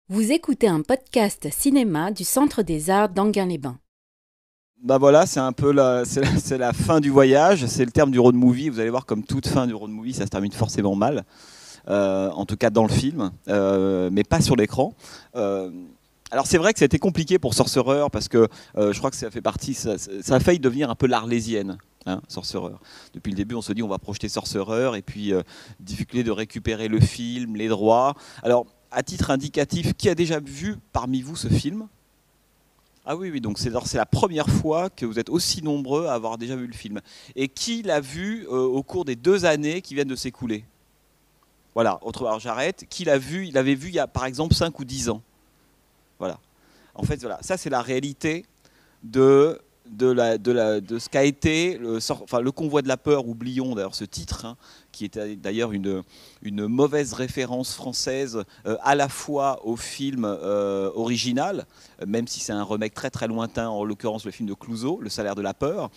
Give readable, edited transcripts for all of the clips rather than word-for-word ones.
Vous écoutez un podcast cinéma du Centre des Arts d'Enghien-les-Bains. Bah voilà, c'est un peu c'est la fin du voyage, c'est le terme du road movie. Vous allez voir, comme toute fin du road movie, ça se termine forcément mal, en tout cas dans le film, mais pas sur l'écran. Euh, alors c'est vrai que ça a été compliqué pour Sorcerer parce que je crois que ça fait partie, ça a failli devenir un peu l'Arlésienne. Hein, Sorcerer. Depuis le début, on se dit on va projeter Sorcerer et puis difficulté de récupérer le film, les droits. Alors, à titre indicatif, qui a déjà vu parmi vous ce film? Ah oui, oui, donc c'est la première fois que vous êtes aussi nombreux à avoir déjà vu le film. Et qui l'a vu au cours des 2 années qui viennent de s'écouler? Voilà, alors j'arrête. Qui l'a vu? Il l'avait vu il y a par exemple 5 ou 10 ans. Voilà. En fait, voilà, ça c'est la réalité de, de ce qu'a été le convoi de la peur, oublions d'ailleurs ce titre, hein, qui était d'ailleurs une mauvaise référence française à la fois au film original, même si c'est un remake très très lointain, en l'occurrence le film de Clouzot, Le salaire de la peur.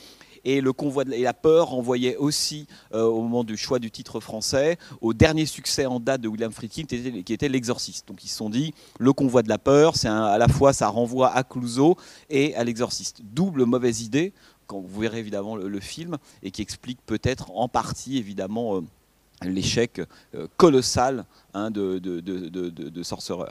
Et le convoi et la peur renvoyait aussi, au moment du choix du titre français, au dernier succès en date de William Friedkin, qui était L'Exorciste. Donc ils se sont dit, le convoi de la peur, à la fois ça renvoie à Clouzot et à L'Exorciste. Double mauvaise idée, quand vous verrez évidemment le film, et qui explique peut-être en partie évidemment l'échec colossal, hein, de Sorcerer.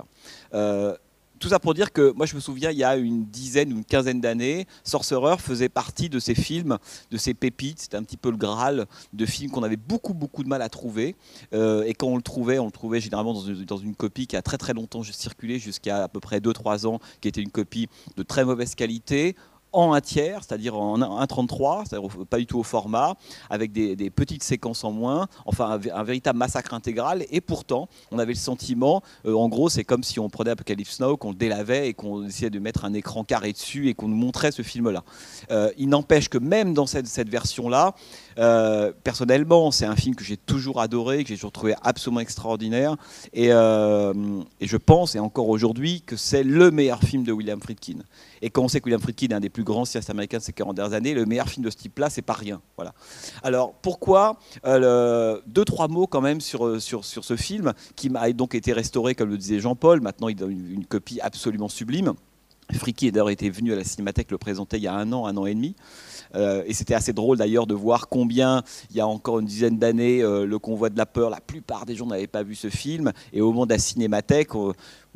Tout ça pour dire que moi je me souviens, il y a une dizaine ou une quinzaine d'années, Sorcerer faisait partie de ces films, de ces pépites. C'était un petit peu le Graal de films qu'on avait beaucoup beaucoup de mal à trouver. Et quand on le trouvait généralement dans une copie qui a très très longtemps circulé, jusqu'à à peu près 2-3 ans, qui était une copie de très mauvaise qualité, en 1/3, c'est-à-dire en 1,33, c'est-à-dire pas du tout au format, avec des petites séquences en moins, enfin un véritable massacre intégral. Et pourtant, on avait le sentiment, en gros, c'est comme si on prenait Apocalypse Now, qu'on le délavait et qu'on essayait de mettre un écran carré dessus et qu'on nous montrait ce film-là. Il n'empêche que même dans cette version-là, personnellement, c'est un film que j'ai toujours adoré, que j'ai toujours trouvé absolument extraordinaire. Et je pense, et encore aujourd'hui, que c'est le meilleur film de William Friedkin. Et quand on sait que William Friedkin est un des plus grands cinéastes américains de ces 40 dernières années, le meilleur film de ce type-là, c'est pas rien. Voilà. Alors pourquoi 2-3 mots quand même sur ce film, qui m'a donc été restauré, comme le disait Jean-Paul. Maintenant, il a une copie absolument sublime. Friedkin d'ailleurs était venu à la Cinémathèque le présenter il y a un an et demi. Et c'était assez drôle d'ailleurs de voir combien, il y a encore une dizaine d'années, le convoi de la peur, la plupart des gens n'avaient pas vu ce film. Et au moment de la Cinémathèque,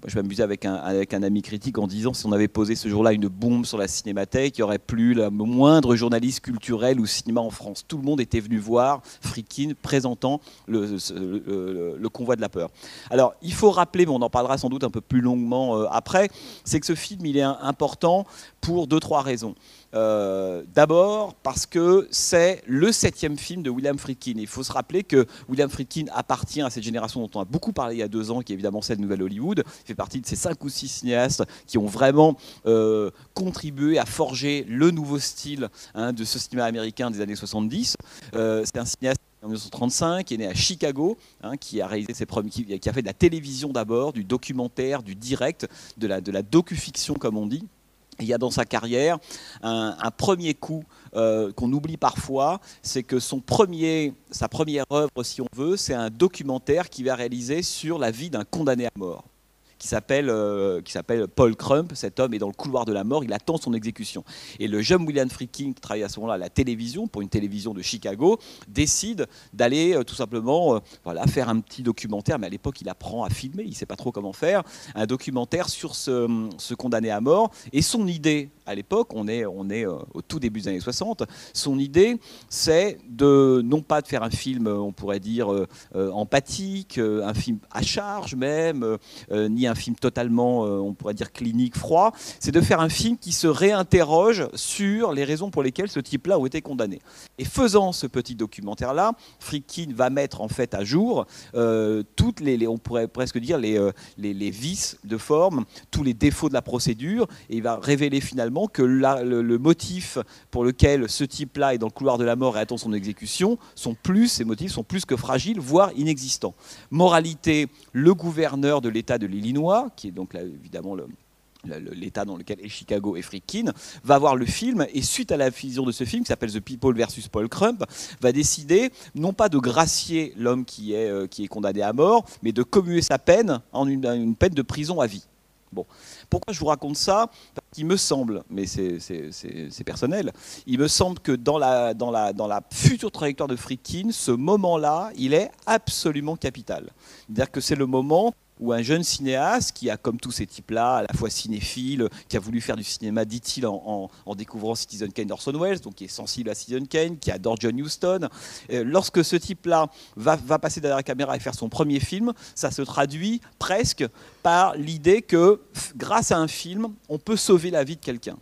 je m'amusais avec un ami critique en disant, si on avait posé ce jour-là une bombe sur la Cinémathèque, il n'y aurait plus le moindre journaliste culturel ou cinéma en France. Tout le monde était venu voir Friedkin présentant le convoi de la peur. Alors, il faut rappeler, mais on en parlera sans doute un peu plus longuement après, c'est que ce film, il est important pour 2-3 raisons. D'abord parce que c'est le 7e film de William Friedkin. Il faut se rappeler que William Friedkin appartient à cette génération dont on a beaucoup parlé il y a 2 ans, qui est évidemment celle de Nouvelle Hollywood. Il fait partie de ces 5 ou 6 cinéastes qui ont vraiment contribué à forger le nouveau style, hein, de ce cinéma américain des années 70. C'est un cinéaste en 1935, qui est né à Chicago, hein, qui a réalisé qui a fait de la télévision d'abord, du documentaire, du direct, de la docu-fiction comme on dit. Il y a dans sa carrière un premier coup qu'on oublie parfois, c'est que sa première œuvre, si on veut, c'est un documentaire qu'il va réaliser sur la vie d'un condamné à mort, qui s'appelle Paul Crump. Cet homme est dans le couloir de la mort, il attend son exécution. Et le jeune William Friedkin, qui travaille à ce moment-là à la télévision, pour une télévision de Chicago, décide d'aller tout simplement faire un petit documentaire, mais à l'époque il apprend à filmer, il ne sait pas trop comment faire, un documentaire sur ce condamné à mort. Et son idée, à l'époque, on est au tout début des années 60, son idée, c'est non pas de faire un film, on pourrait dire, empathique, un film à charge même, ni un film totalement, on pourrait dire, clinique, froid. C'est de faire un film qui se réinterroge sur les raisons pour lesquelles ce type-là a été condamné. Et faisant ce petit documentaire-là, Friedkin va mettre en fait à jour toutes on pourrait presque dire les vices de forme, tous les défauts de la procédure, et il va révéler finalement que le motif pour lequel ce type-là est dans le couloir de la mort et attend son exécution, ces motifs sont plus que fragiles, voire inexistants. Moralité, le gouverneur de l'État de l'Illinois, qui est donc là, évidemment l'état dans lequel est Chicago et Friedkin, va voir le film et suite à la vision de ce film qui s'appelle The People versus Paul Crump, va décider non pas de gracier l'homme qui est condamné à mort, mais de commuer sa peine en une peine de prison à vie. Bon. Pourquoi je vous raconte ça? Parce qu'il me semble, mais c'est personnel, il me semble que dans la future trajectoire de Friedkin, ce moment-là, il est absolument capital. C'est-à-dire que c'est le moment où un jeune cinéaste qui a, comme tous ces types-là, à la fois cinéphile, qui a voulu faire du cinéma, dit-il, en découvrant Citizen Kane d'Orson Welles, donc qui est sensible à Citizen Kane, qui adore John Huston, lorsque ce type-là va passer derrière la caméra et faire son premier film, ça se traduit presque par l'idée que, grâce à un film, on peut sauver la vie de quelqu'un.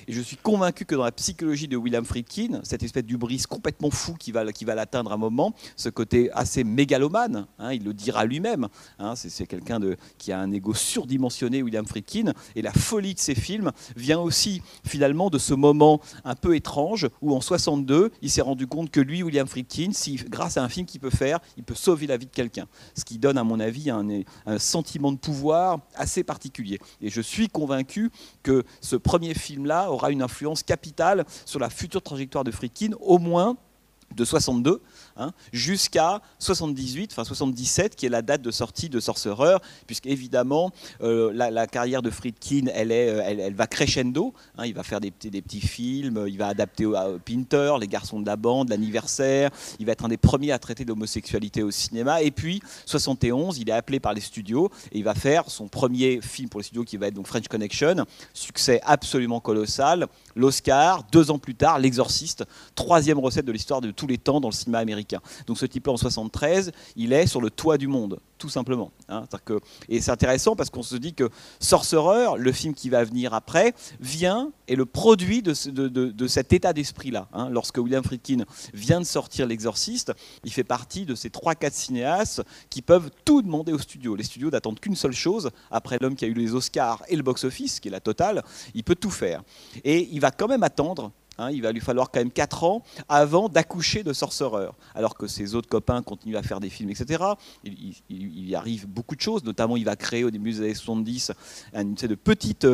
Et je suis convaincu que dans la psychologie de William Friedkin, cette espèce d'hubris complètement fou qui va l'atteindre à un moment, ce côté assez mégalomane, hein, il le dira lui-même, hein, c'est quelqu'un qui a un ego surdimensionné, William Friedkin, et la folie de ses films vient aussi finalement de ce moment un peu étrange où en 62, il s'est rendu compte que lui, William Friedkin, grâce à un film qu'il peut faire, il peut sauver la vie de quelqu'un. Ce qui donne, à mon avis, un sentiment de pouvoir assez particulier. Et je suis convaincu que ce premier film-là aura une influence capitale sur la future trajectoire de Friedkin, au moins de 62 hein, jusqu'à 78, enfin 77, qui est la date de sortie de Sorcerer, puisque évidemment la carrière de Friedkin, elle va crescendo. Hein, il va faire des petits films, il va adapter Pinter, Les Garçons de la bande, L'anniversaire. Il va être un des premiers à traiter de l'homosexualité au cinéma. Et puis 71, il est appelé par les studios et il va faire son premier film pour les studios qui va être donc French Connection, succès absolument colossal. L'Oscar, 2 ans plus tard, L'Exorciste, 3e recette de l'histoire de tous les temps dans le cinéma américain. Donc ce type-là, en 73, il est sur le toit du monde, tout simplement. Hein. Et c'est intéressant parce qu'on se dit que Sorcerer, le film qui va venir après, est le produit de cet état d'esprit-là. Hein. Lorsque William Friedkin vient de sortir L'Exorciste, il fait partie de ces 3-4 cinéastes qui peuvent tout demander aux studios. Les studios n'attendent qu'une seule chose, après l'homme qui a eu les Oscars et le box-office, qui est la totale, il peut tout faire. Et il va quand même attendre. Hein, il va lui falloir quand même 4 ans avant d'accoucher de Sorcerer, alors que ses autres copains continuent à faire des films, etc. Il y arrive beaucoup de choses, notamment il va créer au début des années 70 une de petite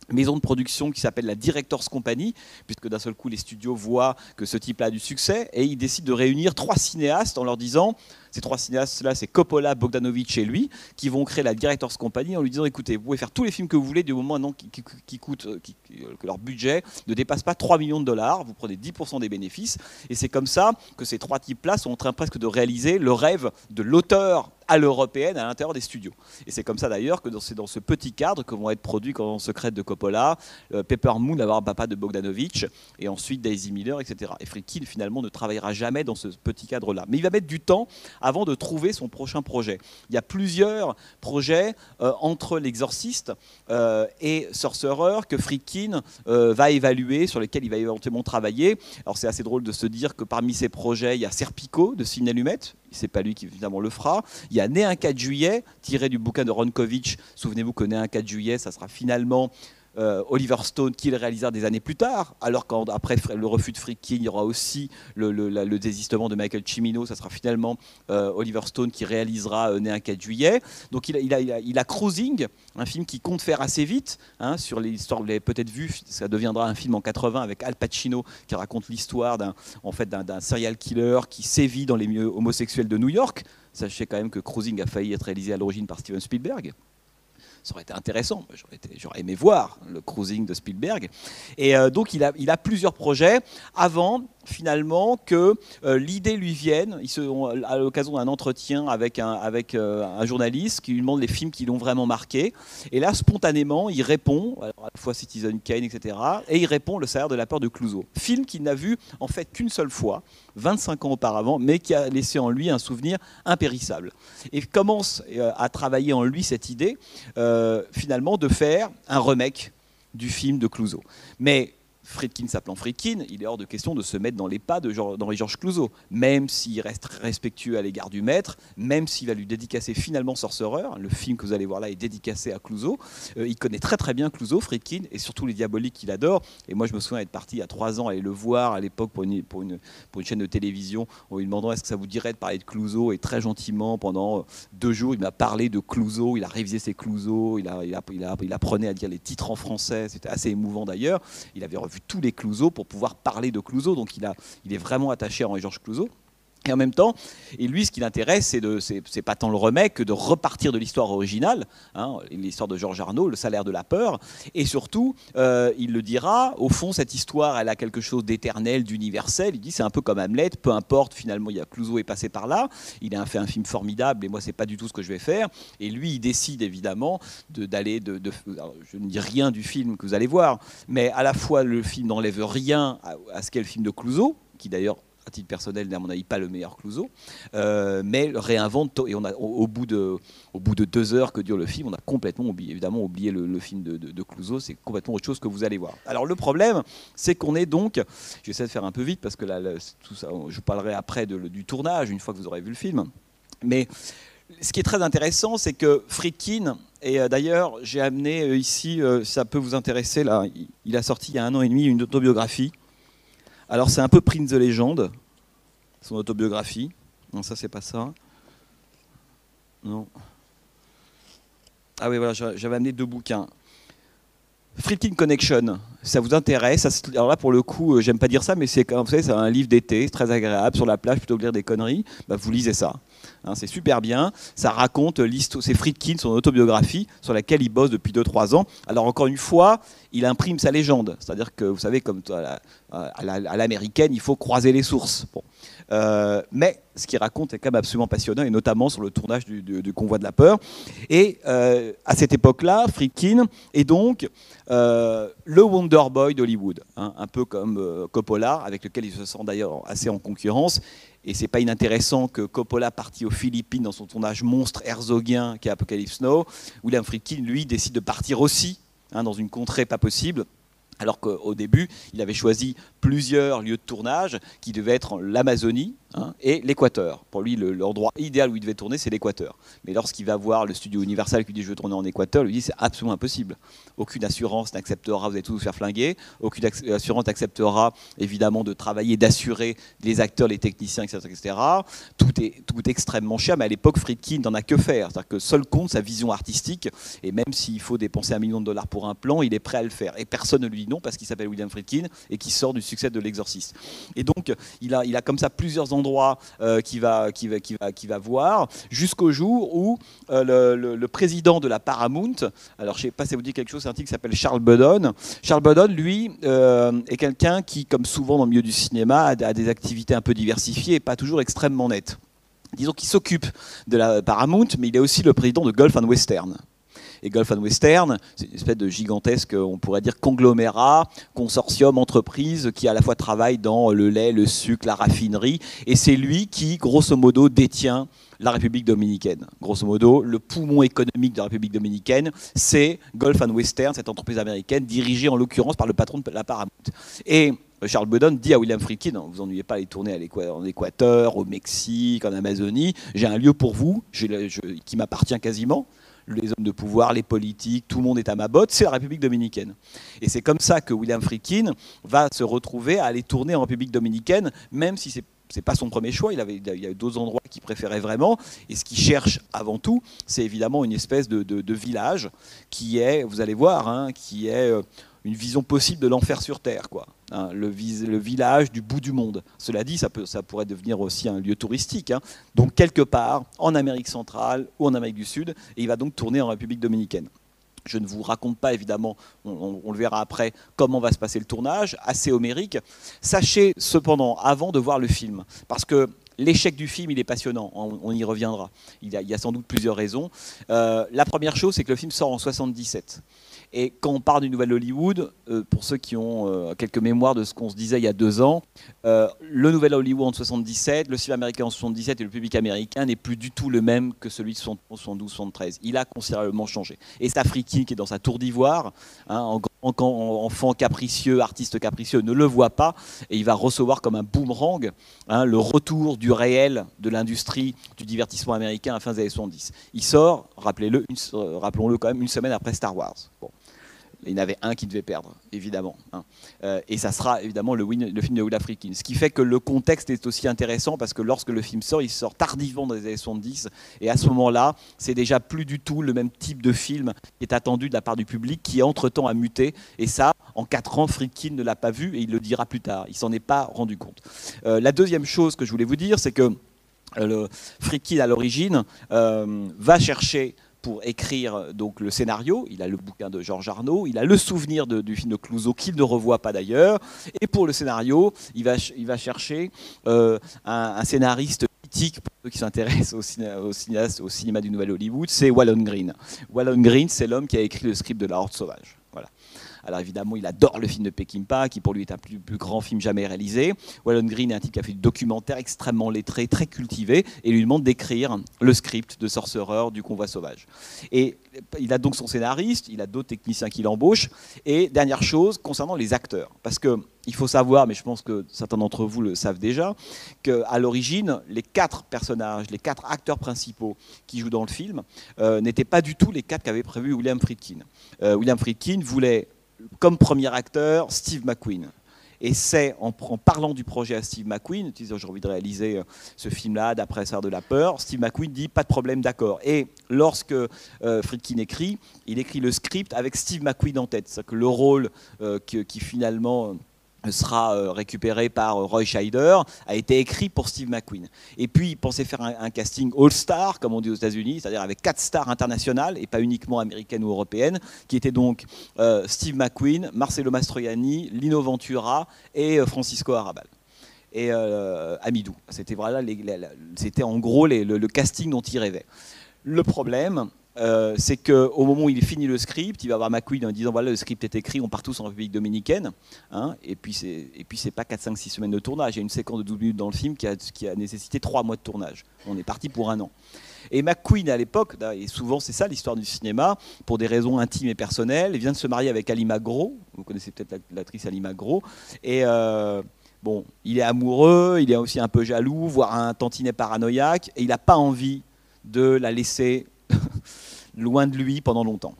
maison de production qui s'appelle la Directors Company, puisque d'un seul coup les studios voient que ce type-là a du succès et ils décident de réunir 3 cinéastes en leur disant, ces 3 cinéastes-là, c'est Coppola, Bogdanovich et lui, qui vont créer la Directors Company en lui disant, écoutez, vous pouvez faire tous les films que vous voulez du moment maintenant que leur budget ne dépasse pas 3 millions de dollars, vous prenez 10% des bénéfices, et c'est comme ça que ces 3 types-là sont en train presque de réaliser le rêve de l'auteur à l'européenne à l'intérieur des studios. Et c'est comme ça d'ailleurs que c'est dans ce petit cadre que vont être produits Commandant secrète de Coppola, Pepper Moon, avoir papa de Bogdanovich, et ensuite Daisy Miller, etc. Et Friedkin finalement ne travaillera jamais dans ce petit cadre-là. Mais il va mettre du temps avant de trouver son prochain projet. Il y a plusieurs projets entre L'Exorciste et Sorcerer que Friedkin va évaluer, sur lesquels il va éventuellement travailler. Alors c'est assez drôle de se dire que parmi ces projets, il y a Serpico de Sidney Lumet. C'est pas lui qui évidemment le fera. Il y a Né un 4 juillet, tiré du bouquin de Ron Kovic. Souvenez-vous que Né un 4 juillet, ça sera finalement Oliver Stone qui le réalisera des années plus tard, alors qu'après le refus de Friedkin, il y aura aussi le désistement de Michael Cimino, ça sera finalement Oliver Stone qui réalisera Né un 4 juillet. Donc il a Cruising, un film qui compte faire assez vite, hein, sur l'histoire, vous l'avez peut-être vu, ça deviendra un film en 80 avec Al Pacino qui raconte l'histoire d'un serial killer qui sévit dans les milieux homosexuels de New York. Sachez quand même que Cruising a failli être réalisé à l'origine par Steven Spielberg. Ça aurait été intéressant, j'aurais aimé voir le Cruising de Spielberg. Et donc il a plusieurs projets avant finalement que l'idée lui vienne. À l'occasion d'un entretien avec un journaliste qui lui demande les films qui l'ont vraiment marqué. Et là, spontanément, il répond, alors à la fois Citizen Kane, etc. Et il répond Le salaire de la peur de Clouseau. Film qu'il n'a vu en fait qu'une seule fois, 25 ans auparavant, mais qui a laissé en lui un souvenir impérissable. Et commence à travailler en lui cette idée, finalement, de faire un remake du film de Clouseau. Mais Friedkin s'appelant Friedkin, il est hors de question de se mettre dans les pas d'Henri Georges Clouzot, même s'il reste respectueux à l'égard du maître, même s'il va lui dédicacer finalement Sorcerer, le film que vous allez voir là est dédicacé à Clouzot. Il connaît très très bien Clouzot, Friedkin, et surtout les Diaboliques qu'il adore. Et moi je me souviens être parti il y a 3 ans aller le voir à l'époque pour une chaîne de télévision, en lui demandant est-ce que ça vous dirait de parler de Clouzot, et très gentiment pendant 2 jours il m'a parlé de Clouzot, il a révisé ses Clouzot, il apprenait à dire les titres en français, c'était assez émouvant d'ailleurs. Il avait revu tous les Clouzot pour pouvoir parler de Clouzot, donc il est vraiment attaché à Henri-Georges Clouzot. Et en même temps, et lui, ce qui l'intéresse, c'est pas tant le remake que de repartir de l'histoire originale, hein, l'histoire de Georges Arnaud, le salaire de la peur. Et surtout, il le dira, au fond, cette histoire, elle a quelque chose d'éternel, d'universel. Il dit, c'est un peu comme Hamlet, peu importe, finalement, Clouzot est passé par là. Il a fait un film formidable, et moi, c'est pas du tout ce que je vais faire. Et lui, il décide évidemment d'aller. Je ne dis rien du film que vous allez voir, mais à la fois, le film n'enlève rien à ce qu'est le film de Clouzot, qui d'ailleurs, à titre personnel, n'est à mon avis pas le meilleur Clouzot, mais le réinvente. Et au bout de 2 heures que dure le film, on a complètement oublié le film de Clouzot. C'est complètement autre chose que vous allez voir. Alors le problème, c'est qu'on est donc, j'essaie de faire un peu vite parce que là, tout ça, je parlerai après du tournage une fois que vous aurez vu le film. Mais ce qui est très intéressant, c'est que Friedkin, et d'ailleurs j'ai amené ici, ça peut vous intéresser, là, il a sorti il y a 1 an et demi une autobiographie. Alors c'est un peu Prince de légende, son autobiographie. Non, ça c'est pas ça. Non. Ah oui, voilà, j'avais amené 2 bouquins. Friedkin Connection, ça vous intéresse? Alors là, pour le coup, j'aime pas dire ça, mais c'est, vous savez, c'est un livre d'été, très agréable, sur la plage, plutôt que de lire des conneries. Bah, vous lisez ça. Hein, c'est super bien. Ça raconte l'histoire. C'est Friedkin, son autobiographie, sur laquelle il bosse depuis 2-3 ans. Alors encore une fois, il imprime sa légende. C'est-à-dire que, vous savez, comme à l'américaine, il faut croiser les sources. Bon. Mais ce qu'il raconte est quand même absolument passionnant, et notamment sur le tournage du Convoi de la peur. Et à cette époque-là, Friedkin est donc le Wonder Boy d'Hollywood, hein, un peu comme Coppola, avec lequel il se sent d'ailleurs assez en concurrence. Et c'est pas inintéressant que Coppola, parti aux Philippines dans son tournage monstre herzogien qui est Apocalypse Now, William Friedkin, lui, décide de partir aussi, hein, dans une contrée pas possible. Alors qu'au début, il avait choisi plusieurs lieux de tournage qui devaient être l'Amazonie, hein, et l'Équateur. Pour lui, l'endroit idéal où il devait tourner, c'est l'Équateur. Mais lorsqu'il va voir le studio Universal qui lui dit je veux tourner en Équateur, il lui dit c'est absolument impossible. Aucune assurance n'acceptera, vous allez tous vous faire flinguer. Aucune assurance n'acceptera évidemment de travailler, d'assurer les acteurs, les techniciens, etc. etc. Tout est extrêmement cher, mais à l'époque, Friedkin n'en a que faire. C'est-à-dire que seul compte sa vision artistique, et même s'il faut dépenser $1 million pour un plan, il est prêt à le faire. Et personne ne lui dit non parce qu'il s'appelle William Friedkin et qui sort du succès de L'Exorciste. Et donc, il a comme ça plusieurs endroits qu'il va voir, jusqu'au jour où le président de la Paramount, alors je ne sais pas si ça vous dit quelque chose, c'est un type qui s'appelle Charles Budon. Charles Budon, lui, est quelqu'un qui, comme souvent dans le milieu du cinéma, a des activités un peu diversifiées et pas toujours extrêmement nettes. Disons qu'il s'occupe de la Paramount, mais il est aussi le président de Gulf and Western. Et Gulf and Western, c'est une espèce de gigantesque, on pourrait dire, conglomérat, consortium, entreprise, qui à la fois travaille dans le lait, le sucre, la raffinerie. Et c'est lui qui, grosso modo, détient la République dominicaine. Grosso modo, le poumon économique de la République dominicaine, c'est Gulf and Western, cette entreprise américaine, dirigée en l'occurrence par le patron de la Paramount. Et Charles Budon dit à William Friedkin, non, vous ennuyez pas à aller tourner en Équateur, au Mexique, en Amazonie, j'ai un lieu pour vous, qui m'appartient quasiment. Les hommes de pouvoir, les politiques, tout le monde est à ma botte, c'est la République dominicaine. Et c'est comme ça que William Friedkin va se retrouver à aller tourner en République dominicaine, même si c'est pas son premier choix, il y a d'autres endroits qu'il préférait vraiment. Et ce qu'il cherche avant tout, c'est évidemment une espèce de village qui est, vous allez voir, hein, qui est une vision possible de l'enfer sur Terre, quoi. Hein, le village du bout du monde. Cela dit, ça pourrait devenir aussi un lieu touristique. Hein. Donc quelque part, en Amérique centrale ou en Amérique du Sud, et il va donc tourner en République dominicaine. Je ne vous raconte pas, évidemment, on le verra après, comment va se passer le tournage, assez homérique. Sachez cependant, avant de voir le film, parce que l'échec du film, il est passionnant, on y reviendra. Il y a sans doute plusieurs raisons. La première chose, c'est que le film sort en 1977. Et quand on parle du Nouvel Hollywood, pour ceux qui ont quelques mémoires de ce qu'on se disait il y a 2 ans, le Nouvel Hollywood en 1977, le cinéma américain en 1977 et le public américain n'est plus du tout le même que celui de 72, 73. Il a considérablement changé. Et c'est Friedkin qui est dans sa tour d'ivoire, hein, en grand enfant capricieux, artiste capricieux, ne le voit pas et il va recevoir comme un boomerang le retour du réel de l'industrie du divertissement américain à la fin des années 70. Il sort, rappelons-le quand même, une semaine après Star Wars. Bon. Il y en avait un qui devait perdre, évidemment. Et ça sera évidemment le film de William Friedkin. Ce qui fait que le contexte est aussi intéressant parce que lorsque le film sort, il sort tardivement dans les années 70. Et à ce moment-là, c'est déjà plus du tout le même type de film qui est attendu de la part du public, qui entre-temps a muté. Et ça, en 4 ans, Friedkin ne l'a pas vu et il le dira plus tard. Il s'en est pas rendu compte. La deuxième chose que je voulais vous dire, c'est que Friedkin, à l'origine, va chercher pour écrire donc le scénario. Il a le bouquin de Georges Arnaud, il a le souvenir du film de Clouzot qu'il ne revoit pas d'ailleurs. Et pour le scénario, il va chercher un scénariste mythique pour ceux qui s'intéressent au cinéma du Nouvel Hollywood, c'est Waylon Green. Waylon Green, c'est l'homme qui a écrit le script de La Horde sauvage. Voilà. Alors évidemment, il adore le film de Peckinpah, qui pour lui est un plus grand film jamais réalisé. Waylon Green est un type qui a fait du documentaire extrêmement lettré, très cultivé, et lui demande d'écrire le script de Sorcerer du Convoi sauvage. Et il a donc son scénariste, il a d'autres techniciens qui l'embauchent. Et dernière chose, concernant les acteurs, parce qu'il faut savoir, mais je pense que certains d'entre vous le savent déjà, qu'à l'origine, les 4 personnages, les 4 acteurs principaux qui jouent dans le film n'étaient pas du tout les 4 qu'avait prévu William Friedkin. William Friedkin voulait comme premier acteur Steve McQueen. Et c'est en parlant du projet à Steve McQueen, disant j'ai envie de réaliser ce film-là d'après ça de la peur, Steve McQueen dit pas de problème, d'accord. Et lorsque Friedkin écrit, il écrit le script avec Steve McQueen en tête. C'est-à-dire que le rôle qui finalement sera récupéré par Roy Scheider, a été écrit pour Steve McQueen. Et puis, il pensait faire un casting all-star, comme on dit aux États-Unis, c'est-à-dire avec 4 stars internationales, et pas uniquement américaines ou européennes, qui étaient donc Steve McQueen, Marcello Mastroianni, Lino Ventura et Francisco Arrabal. Et Amidou. C'était voilà, c'était en gros le casting dont il rêvait. Le problème, c'est qu'au moment où il finit le script, il va voir McQueen en disant voilà, le script est écrit, on part tous en République dominicaine. Et puis c'est pas 4, 5, 6 semaines de tournage. Il y a une séquence de 12 minutes dans le film qui a nécessité 3 mois de tournage. On est parti pour 1 an. Et McQueen, à l'époque, et souvent c'est ça l'histoire du cinéma, pour des raisons intimes et personnelles, il vient de se marier avec Ali Magro. Vous connaissez peut-être l'actrice Ali Magro. Et bon, il est amoureux, il est aussi un peu jaloux, voire un tantinet paranoïaque, et il n'a pas envie de la laisser loin de lui pendant longtemps.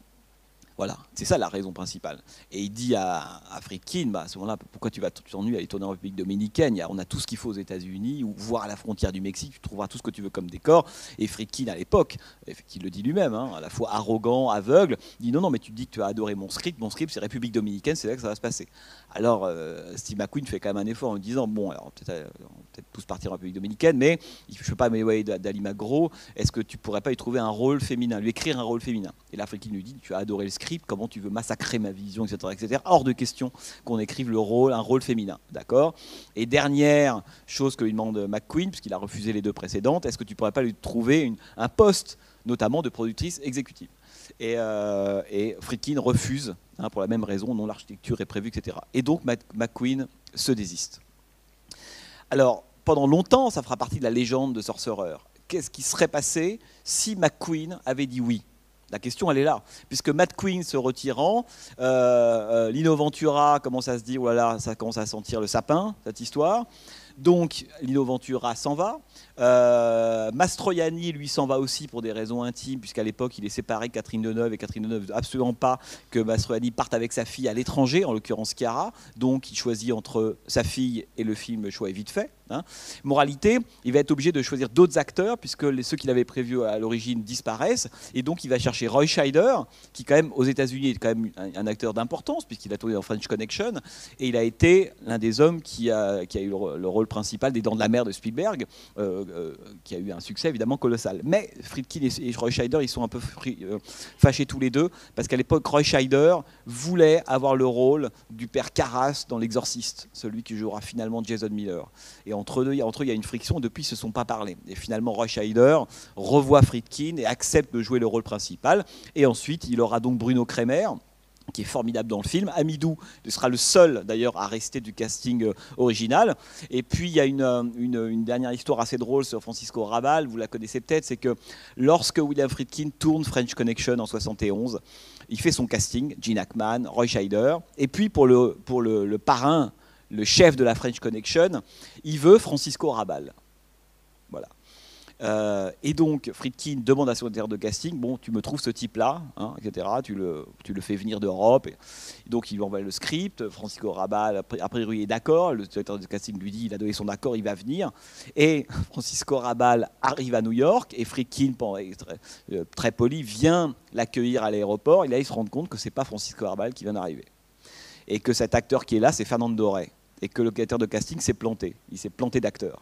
Voilà, c'est ça la raison principale. Et il dit à Friedkin, à ce moment-là, pourquoi tu t'ennuies à aller tourner en République dominicaine? On a tout ce qu'il faut aux États-Unis, ou voire à la frontière du Mexique, tu trouveras tout ce que tu veux comme décor. Et Friedkin, à l'époque, il le dit lui-même, à la fois arrogant, aveugle, dit non, mais tu dis que tu as adoré mon script c'est République dominicaine, c'est là que ça va se passer. Alors, Steve McQueen fait quand même un effort en disant, bon, alors peut-être tous partir en République dominicaine, mais je ne peux pas m'éloigner d'Ali Magro, est-ce que tu ne pourrais pas y trouver un rôle féminin, lui écrire un rôle féminin? Et là, Friedkin lui dit, tu as adoré le script, comment tu veux massacrer ma vision, etc., etc. Hors de question qu'on écrive un rôle féminin, d'accord? Et dernière chose que lui demande McQueen, puisqu'il a refusé les 2 précédentes, est-ce que tu ne pourrais pas lui trouver un poste, notamment de productrice exécutive? Et Friedkin refuse, pour la même raison, non, l'architecture est prévue, etc. Et donc McQueen se désiste. Alors, pendant longtemps, ça fera partie de la légende de Sorcerer. Qu'est-ce qui serait passé si McQueen avait dit oui? La question, elle est là. Puisque McQueen se retirant, Lino Ventura commence à se dire, oh là là, ça commence à sentir le sapin, cette histoire. Donc, Lino Ventura s'en va. Mastroianni, lui, s'en va aussi pour des raisons intimes, puisqu'à l'époque, il est séparé de Catherine Deneuve, et Catherine Deneuve ne veut absolument pas que Mastroianni parte avec sa fille à l'étranger, en l'occurrence Chiara. Donc, il choisit entre sa fille et le film, le choix est vite fait. Moralité, il va être obligé de choisir d'autres acteurs, puisque ceux qu'il avait prévus à l'origine disparaissent. Et donc, il va chercher Roy Scheider, qui, quand même, aux États-Unis, est quand même un acteur d'importance, puisqu'il a tourné dans French Connection. Et il a été l'un des hommes qui a eu le rôle principal des Dents de la Mer de Spielberg, qui a eu un succès évidemment colossal. Mais Friedkin et Roy Scheider, ils sont un peu fâchés tous les deux, parce qu'à l'époque, Roy Scheider voulait avoir le rôle du père Karras dans L'Exorciste, celui qui jouera finalement Jason Miller. Et entre eux, il y a une friction, depuis ils ne se sont pas parlé. Et finalement, Roy Scheider revoit Friedkin et accepte de jouer le rôle principal. Et ensuite, il aura donc Bruno Kremer, qui est formidable dans le film. Amidou sera le seul d'ailleurs à rester du casting original. Et puis il y a une dernière histoire assez drôle sur Francisco Rabal, vous la connaissez peut-être, c'est que lorsque William Friedkin tourne French Connection en 71, il fait son casting, Gene Hackman, Roy Scheider, et puis pour le parrain, le chef de la French Connection, il veut Francisco Rabal. Voilà. Et donc Friedkin demande à son directeur de casting, bon, tu me trouves ce type-là, hein, etc. Tu le fais venir d'Europe. Et donc il lui envoie le script. Francisco Rabal, a priori, est d'accord. Le directeur de casting lui dit, il a donné son accord, il va venir. Et Francisco Rabal arrive à New York et Friedkin, très poli, vient l'accueillir à l'aéroport. Et là, il se rend compte que c'est pas Francisco Rabal qui vient d'arriver et que cet acteur qui est là, c'est Fernando Doré, et que le directeur de casting s'est planté. Il s'est planté d'acteur.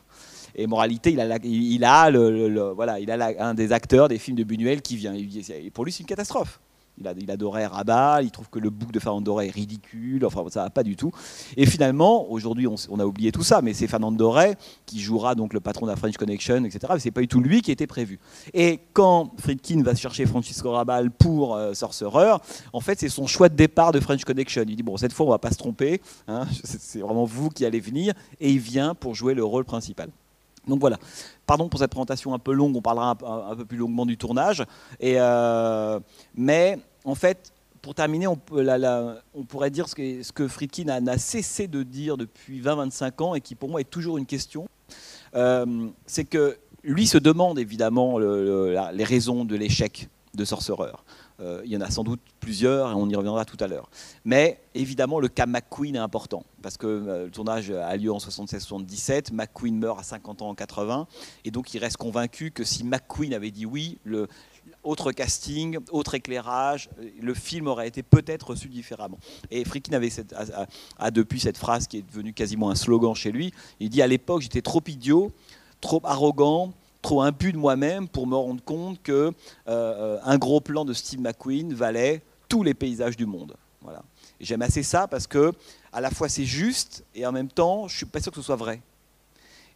Et moralité, il a un des acteurs des films de Buñuel qui vient. Et pour lui, c'est une catastrophe. Il adorait Rabat, il trouve que le bouc de Fernando Doré est ridicule, enfin ça va pas du tout. Et finalement, aujourd'hui, on a oublié tout ça, mais c'est Fernando Doré qui jouera donc le patron de la French Connection, etc. Mais c'est pas du tout lui qui était prévu. Et quand Friedkin va chercher Francisco Rabal pour Sorcerer, en fait, c'est son choix de départ de French Connection. Il dit bon, cette fois, on va pas se tromper, hein, c'est vraiment vous qui allez venir, et il vient pour jouer le rôle principal. Donc voilà, pardon pour cette présentation un peu longue, on parlera un peu plus longuement du tournage. Mais en fait, pour terminer, on pourrait dire ce que Friedkin n'a cessé de dire depuis 20-25 ans et qui pour moi est toujours une question. C'est que lui se demande évidemment les raisons de l'échec de Sorcerer. Il y en a sans doute plusieurs et on y reviendra tout à l'heure. Mais évidemment, le cas McQueen est important parce que le tournage a lieu en 76-77, McQueen meurt à 50 ans en 80 et donc il reste convaincu que si McQueen avait dit oui, autre casting, autre éclairage, le film aurait été peut-être reçu différemment. Et Friedkin a depuis cette phrase qui est devenue quasiment un slogan chez lui, il dit à l'époque j'étais trop idiot, trop arrogant, trop impu de moi-même pour me rendre compte que un gros plan de Steve McQueen valait tous les paysages du monde. Voilà. Et j'aime assez ça parce que à la fois c'est juste et en même temps je suis pas sûr que ce soit vrai.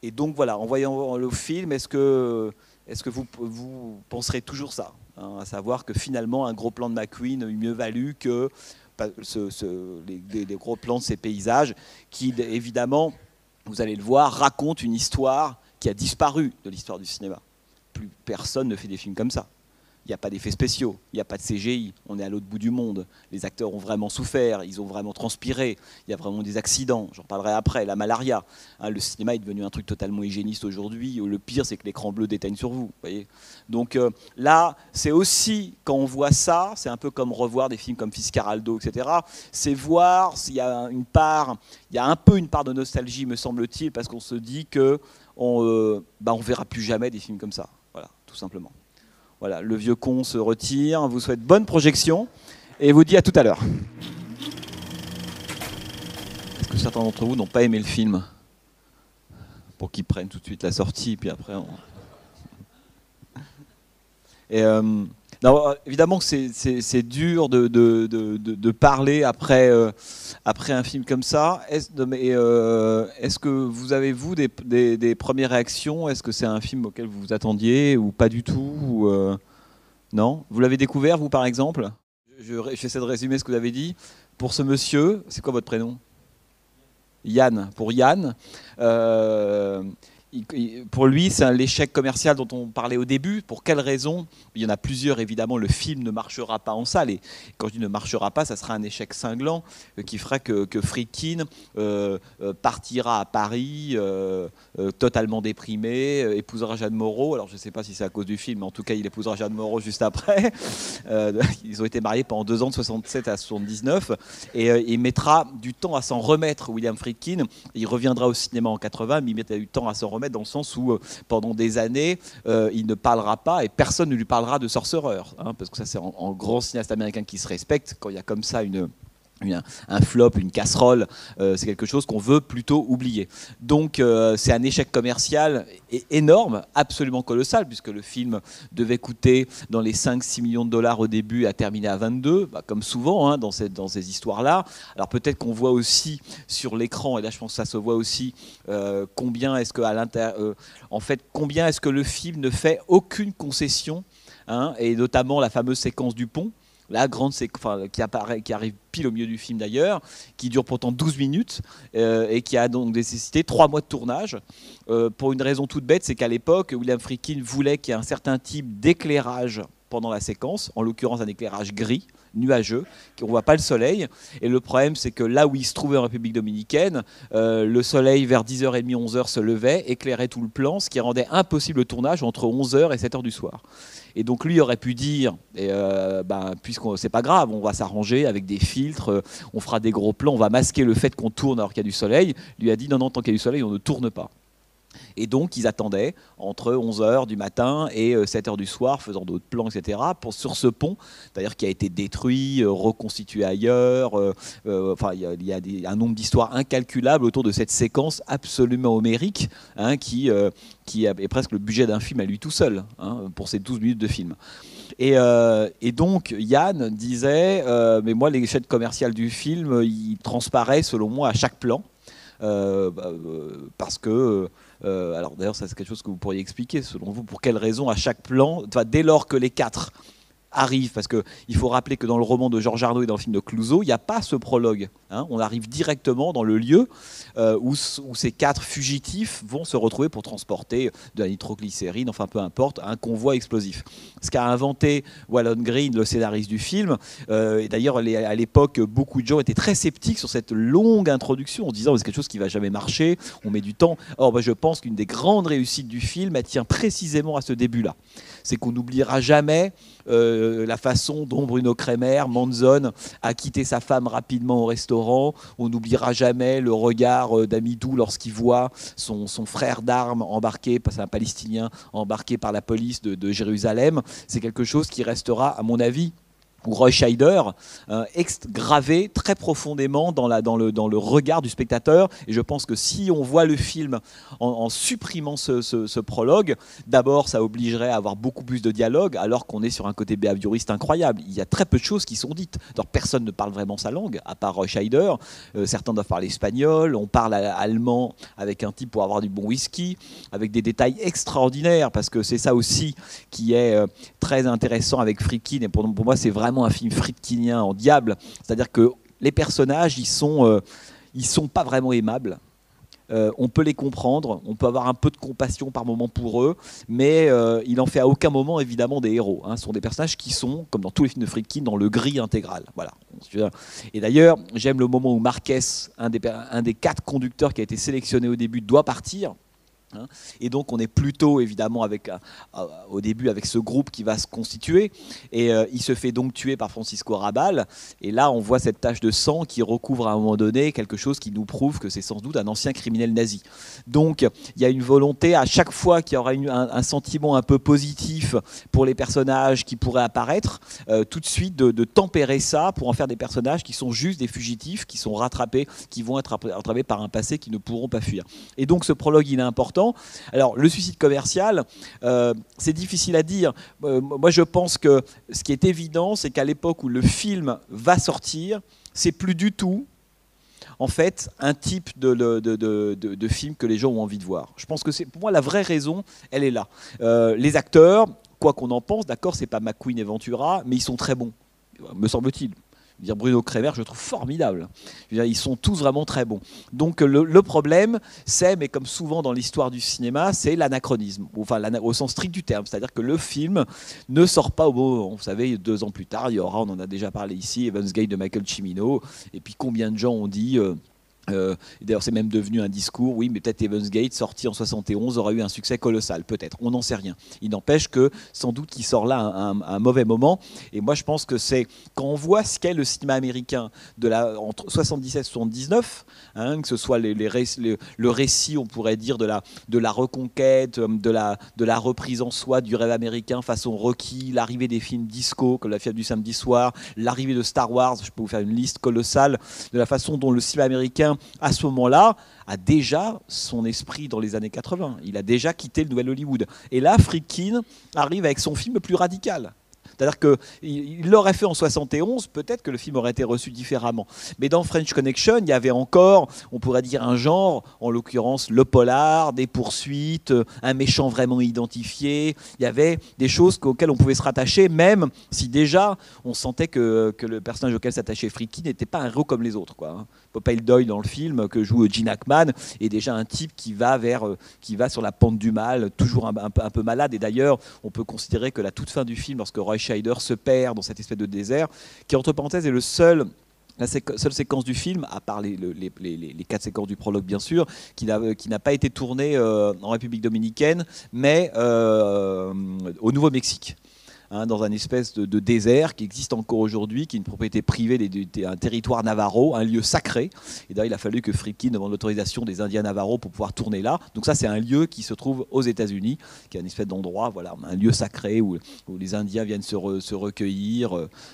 Et donc voilà, en voyant le film, est-ce que vous penserez toujours ça, hein, à savoir que finalement un gros plan de McQueen eût mieux valu que les gros plans de ces paysages qui évidemment, vous allez le voir, racontent une histoire qui a disparu de l'histoire du cinéma. Plus personne ne fait des films comme ça. Il n'y a pas d'effets spéciaux, il n'y a pas de CGI, on est à l'autre bout du monde. Les acteurs ont vraiment souffert, ils ont vraiment transpiré, il y a vraiment des accidents, j'en parlerai après, la malaria. Hein, le cinéma est devenu un truc totalement hygiéniste aujourd'hui, le pire c'est que l'écran bleu déteigne sur vous. Voyez, donc là, c'est aussi, quand on voit ça, c'est un peu comme revoir des films comme Fitzcarraldo, etc. C'est voir s'il y a il y a un peu une part de nostalgie, me semble-t-il, parce qu'on se dit que on verra plus jamais des films comme ça. Voilà, tout simplement. Voilà, le vieux con se retire, vous souhaite bonne projection et vous dit à tout à l'heure. Est-ce que certains d'entre vous n'ont pas aimé le film? Pour qu'ils prennent tout de suite la sortie, puis après non, évidemment que c'est dur de parler après un film comme ça. Est-ce que vous avez, vous, des premières réactions? Est-ce que c'est un film auquel vous vous attendiez ou pas du tout non? Vous l'avez découvert, vous, par exemple? J'essaie de résumer ce que vous avez dit. Pour ce monsieur, c'est quoi votre prénom? Yann. Pour Yann, pour lui, c'est l'échec commercial dont on parlait au début. Pour quelles raisons? Il y en a plusieurs, évidemment. Le film ne marchera pas en salle. Et quand je dis ne marchera pas, ça sera un échec cinglant qui fera que Friedkin partira à Paris totalement déprimé, épousera Jeanne Moreau. Alors, je ne sais pas si c'est à cause du film, mais en tout cas, il épousera Jeanne Moreau juste après. Ils ont été mariés pendant 2 ans, de 67 à 79. Et il mettra du temps à s'en remettre, William Friedkin. Il reviendra au cinéma en 80, mais il mettra du temps à s'en remettre dans le sens où pendant des années il ne parlera pas et personne ne lui parlera de Sorcerer, hein, parce que ça c'est en grand cinéaste américain qui se respecte, quand il y a comme ça un flop, une casserole, c'est quelque chose qu'on veut plutôt oublier. Donc c'est un échec commercial énorme, absolument colossal, puisque le film devait coûter dans les 5-6 millions de dollars au début, a terminé à 22, comme souvent hein, dans ces histoires-là. Alors peut-être qu'on voit aussi sur l'écran, et là je pense que ça se voit aussi, combien est-ce que le film ne fait aucune concession, hein, et notamment la fameuse séquence du pont, la grande qui arrive pile au milieu du film d'ailleurs, qui dure pourtant 12 minutes et qui a donc nécessité 3 mois de tournage pour une raison toute bête, c'est qu'à l'époque, William Friedkin voulait qu'il y ait un certain type d'éclairage pendant la séquence, en l'occurrence un éclairage gris, nuageux, qu'on ne voit pas le soleil. Et le problème, c'est que là où il se trouvait en République dominicaine, le soleil vers 10h30, 11h se levait, éclairait tout le plan, ce qui rendait impossible le tournage entre 11h et 7h du soir. Et donc lui aurait pu dire, puisque c'est pas grave, on va s'arranger avec des filtres, on fera des gros plans, on va masquer le fait qu'on tourne alors qu'il y a du soleil. Lui a dit non, tant qu'il y a du soleil, on ne tourne pas. Et donc, ils attendaient entre 11h du matin et 7h du soir, faisant d'autres plans, etc., sur ce pont, d'ailleurs qui a été détruit, reconstitué ailleurs. Il y a un nombre d'histoires incalculables autour de cette séquence absolument homérique, hein, qui est presque le budget d'un film à lui tout seul, hein, pour ces 12 minutes de film. Et donc, Yann disait, mais moi, l'échelle commerciale du film, il transparaît, selon moi, à chaque plan. Parce que alors d'ailleurs ça c'est quelque chose que vous pourriez expliquer selon vous, pour quelle raison à chaque plan, dès lors que les 4 arrivent, parce qu'il faut rappeler que dans le roman de Georges Arnaud et dans le film de Clouzot, il n'y a pas ce prologue, hein, on arrive directement dans le lieu où ces 4 fugitifs vont se retrouver pour transporter de la nitroglycérine, enfin peu importe, un convoi explosif. Ce qu'a inventé Walon Green, le scénariste du film, et d'ailleurs à l'époque beaucoup de gens étaient très sceptiques sur cette longue introduction en disant c'est quelque chose qui ne va jamais marcher, on met du temps. Or je pense qu'une des grandes réussites du film, elle tient précisément à ce début-là. C'est qu'on n'oubliera jamais la façon dont Bruno Kremer, Manzon, a quitté sa femme rapidement au restaurant. On n'oubliera jamais le regard d'Amidou lorsqu'il voit son frère d'armes embarqué, c'est un Palestinien, embarqué par la police de Jérusalem. C'est quelque chose qui restera, à mon avis, ou Roy Scheider, gravé très profondément dans le regard du spectateur. Et je pense que si on voit le film en supprimant ce prologue, d'abord ça obligerait à avoir beaucoup plus de dialogue, alors qu'on est sur un côté behavioriste incroyable. Il y a très peu de choses qui sont dites. Alors, personne ne parle vraiment sa langue, à part Roy Scheider. Certains doivent parler espagnol, on parle allemand avec un type pour avoir du bon whisky, avec des détails extraordinaires, parce que c'est ça aussi qui est très intéressant avec Friedkin. Et pour moi, c'est vraiment un film friedkinien en diable, c'est-à-dire que les personnages ils sont pas vraiment aimables. On peut les comprendre, on peut avoir un peu de compassion par moment pour eux, mais il en fait à aucun moment évidemment des héros, hein. Ce sont des personnages qui sont, comme dans tous les films de Friedkin, dans le gris intégral. Voilà. Et d'ailleurs, j'aime le moment où Marquez, un des 4 conducteurs qui a été sélectionné au début, doit partir. Et donc on est plutôt évidemment au début avec ce groupe qui va se constituer, et il se fait donc tuer par Francisco Rabal, et là on voit cette tache de sang qui recouvre à un moment donné quelque chose qui nous prouve que c'est sans doute un ancien criminel nazi. Donc il y a une volonté à chaque fois qu'il y aura un sentiment un peu positif pour les personnages qui pourraient apparaître, tout de suite de tempérer ça pour en faire des personnages qui sont juste des fugitifs, qui sont rattrapés, qui vont être rattrapés par un passé qui ne pourront pas fuir. Et donc ce prologue il est important. Alors, le suicide commercial, c'est difficile à dire. Moi, je pense que ce qui est évident, c'est qu'à l'époque où le film va sortir, c'est plus du tout, en fait, un type de film que les gens ont envie de voir. Je pense que pour moi, la vraie raison, elle est là. Les acteurs, quoi qu'on en pense, d'accord, c'est pas McQueen et Ventura, mais ils sont très bons, me semble-t-il. Bruno Kremer, je le trouve formidable. Ils sont tous vraiment très bons. Donc le problème, c'est, mais comme souvent dans l'histoire du cinéma, c'est l'anachronisme, enfin au sens strict du terme. C'est-à-dire que le film ne sort pas au bon moment. Vous savez, 2 ans plus tard, il y aura, on en a déjà parlé ici, Heaven's Gate de Michael Cimino. Et puis combien de gens ont dit... d'ailleurs c'est même devenu un discours, oui mais peut-être Heaven's Gate sorti en 71 aurait eu un succès colossal, peut-être, on n'en sait rien. Il n'empêche que sans doute qu'il sort là à un mauvais moment, et moi je pense que c'est quand on voit ce qu'est le cinéma américain entre 77 et 79, hein, que ce soit le récit, on pourrait dire, de la reconquête, de la reprise en soi du rêve américain façon Rocky, l'arrivée des films disco comme La Fièvre du samedi soir, l'arrivée de Star Wars, je peux vous faire une liste colossale de la façon dont le cinéma américain à ce moment-là a déjà son esprit dans les années 80. Il a déjà quitté le nouvel Hollywood. Et là, Friedkin arrive avec son film le plus radical. C'est-à-dire qu'il l'aurait fait en 71, peut-être que le film aurait été reçu différemment. Mais dans French Connection, il y avait encore, on pourrait dire, un genre, en l'occurrence le polar, des poursuites, un méchant vraiment identifié. Il y avait des choses auxquelles on pouvait se rattacher, même si déjà on sentait que le personnage auquel s'attachait Friedkin n'était pas un héros comme les autres, quoi. Popeye Doyle dans le film que joue Gene Hackman est déjà un type qui va sur la pente du mal, toujours un peu malade. Et d'ailleurs, on peut considérer que la toute fin du film, lorsque Roy Scheider se perd dans cette espèce de désert, qui entre parenthèses est la seule séquence du film, à part les 4 séquences du prologue bien sûr, qui n'a pas été tournée en République dominicaine, mais au Nouveau-Mexique. Dans un espèce de désert qui existe encore aujourd'hui, qui est une propriété privée d'un territoire Navajo, un lieu sacré. Et d'ailleurs, il a fallu que Friedkin demande l'autorisation des Indiens Navajo pour pouvoir tourner là. Donc ça, c'est un lieu qui se trouve aux États-Unis, qui est une espèce d'endroit, voilà, un lieu sacré où les Indiens viennent se recueillir,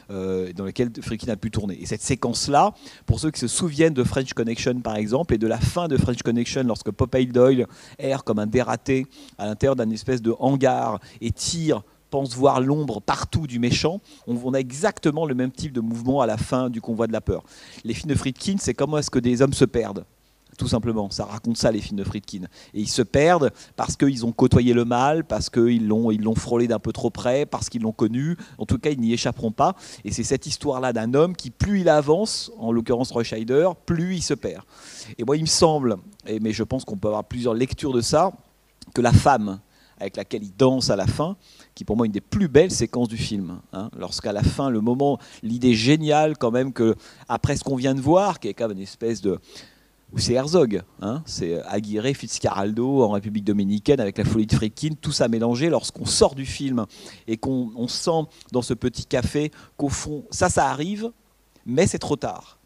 dans lequel Friedkin a pu tourner. Et cette séquence-là, pour ceux qui se souviennent de French Connection, par exemple, et de la fin de French Connection, lorsque Popeye Doyle erre comme un dératé à l'intérieur d'un espèce de hangar et pense voir l'ombre partout du méchant, on a exactement le même type de mouvement à la fin du Convoi de la peur. Les films de Friedkin, c'est comment est-ce que des hommes se perdent. Tout simplement, ça raconte ça, les films de Friedkin. Et ils se perdent parce qu'ils ont côtoyé le mal, parce qu'ils l'ont frôlé d'un peu trop près, parce qu'ils l'ont connu. En tout cas, ils n'y échapperont pas. Et c'est cette histoire-là d'un homme qui, plus il avance, en l'occurrence Roy Scheider, plus il se perd. Et moi, il me semble, mais je pense qu'on peut avoir plusieurs lectures de ça, que la femme avec laquelle il danse à la fin, qui pour moi est une des plus belles séquences du film. Lorsqu'à la fin, le moment, l'idée géniale quand même que, après ce qu'on vient de voir, qui est quand même une espèce de... C'est Herzog, c'est Aguirre, Fitzcarraldo en République dominicaine avec la folie de Friedkin, tout ça mélangé. Lorsqu'on sort du film et qu'on sent dans ce petit café qu'au fond, ça arrive, mais c'est trop tard.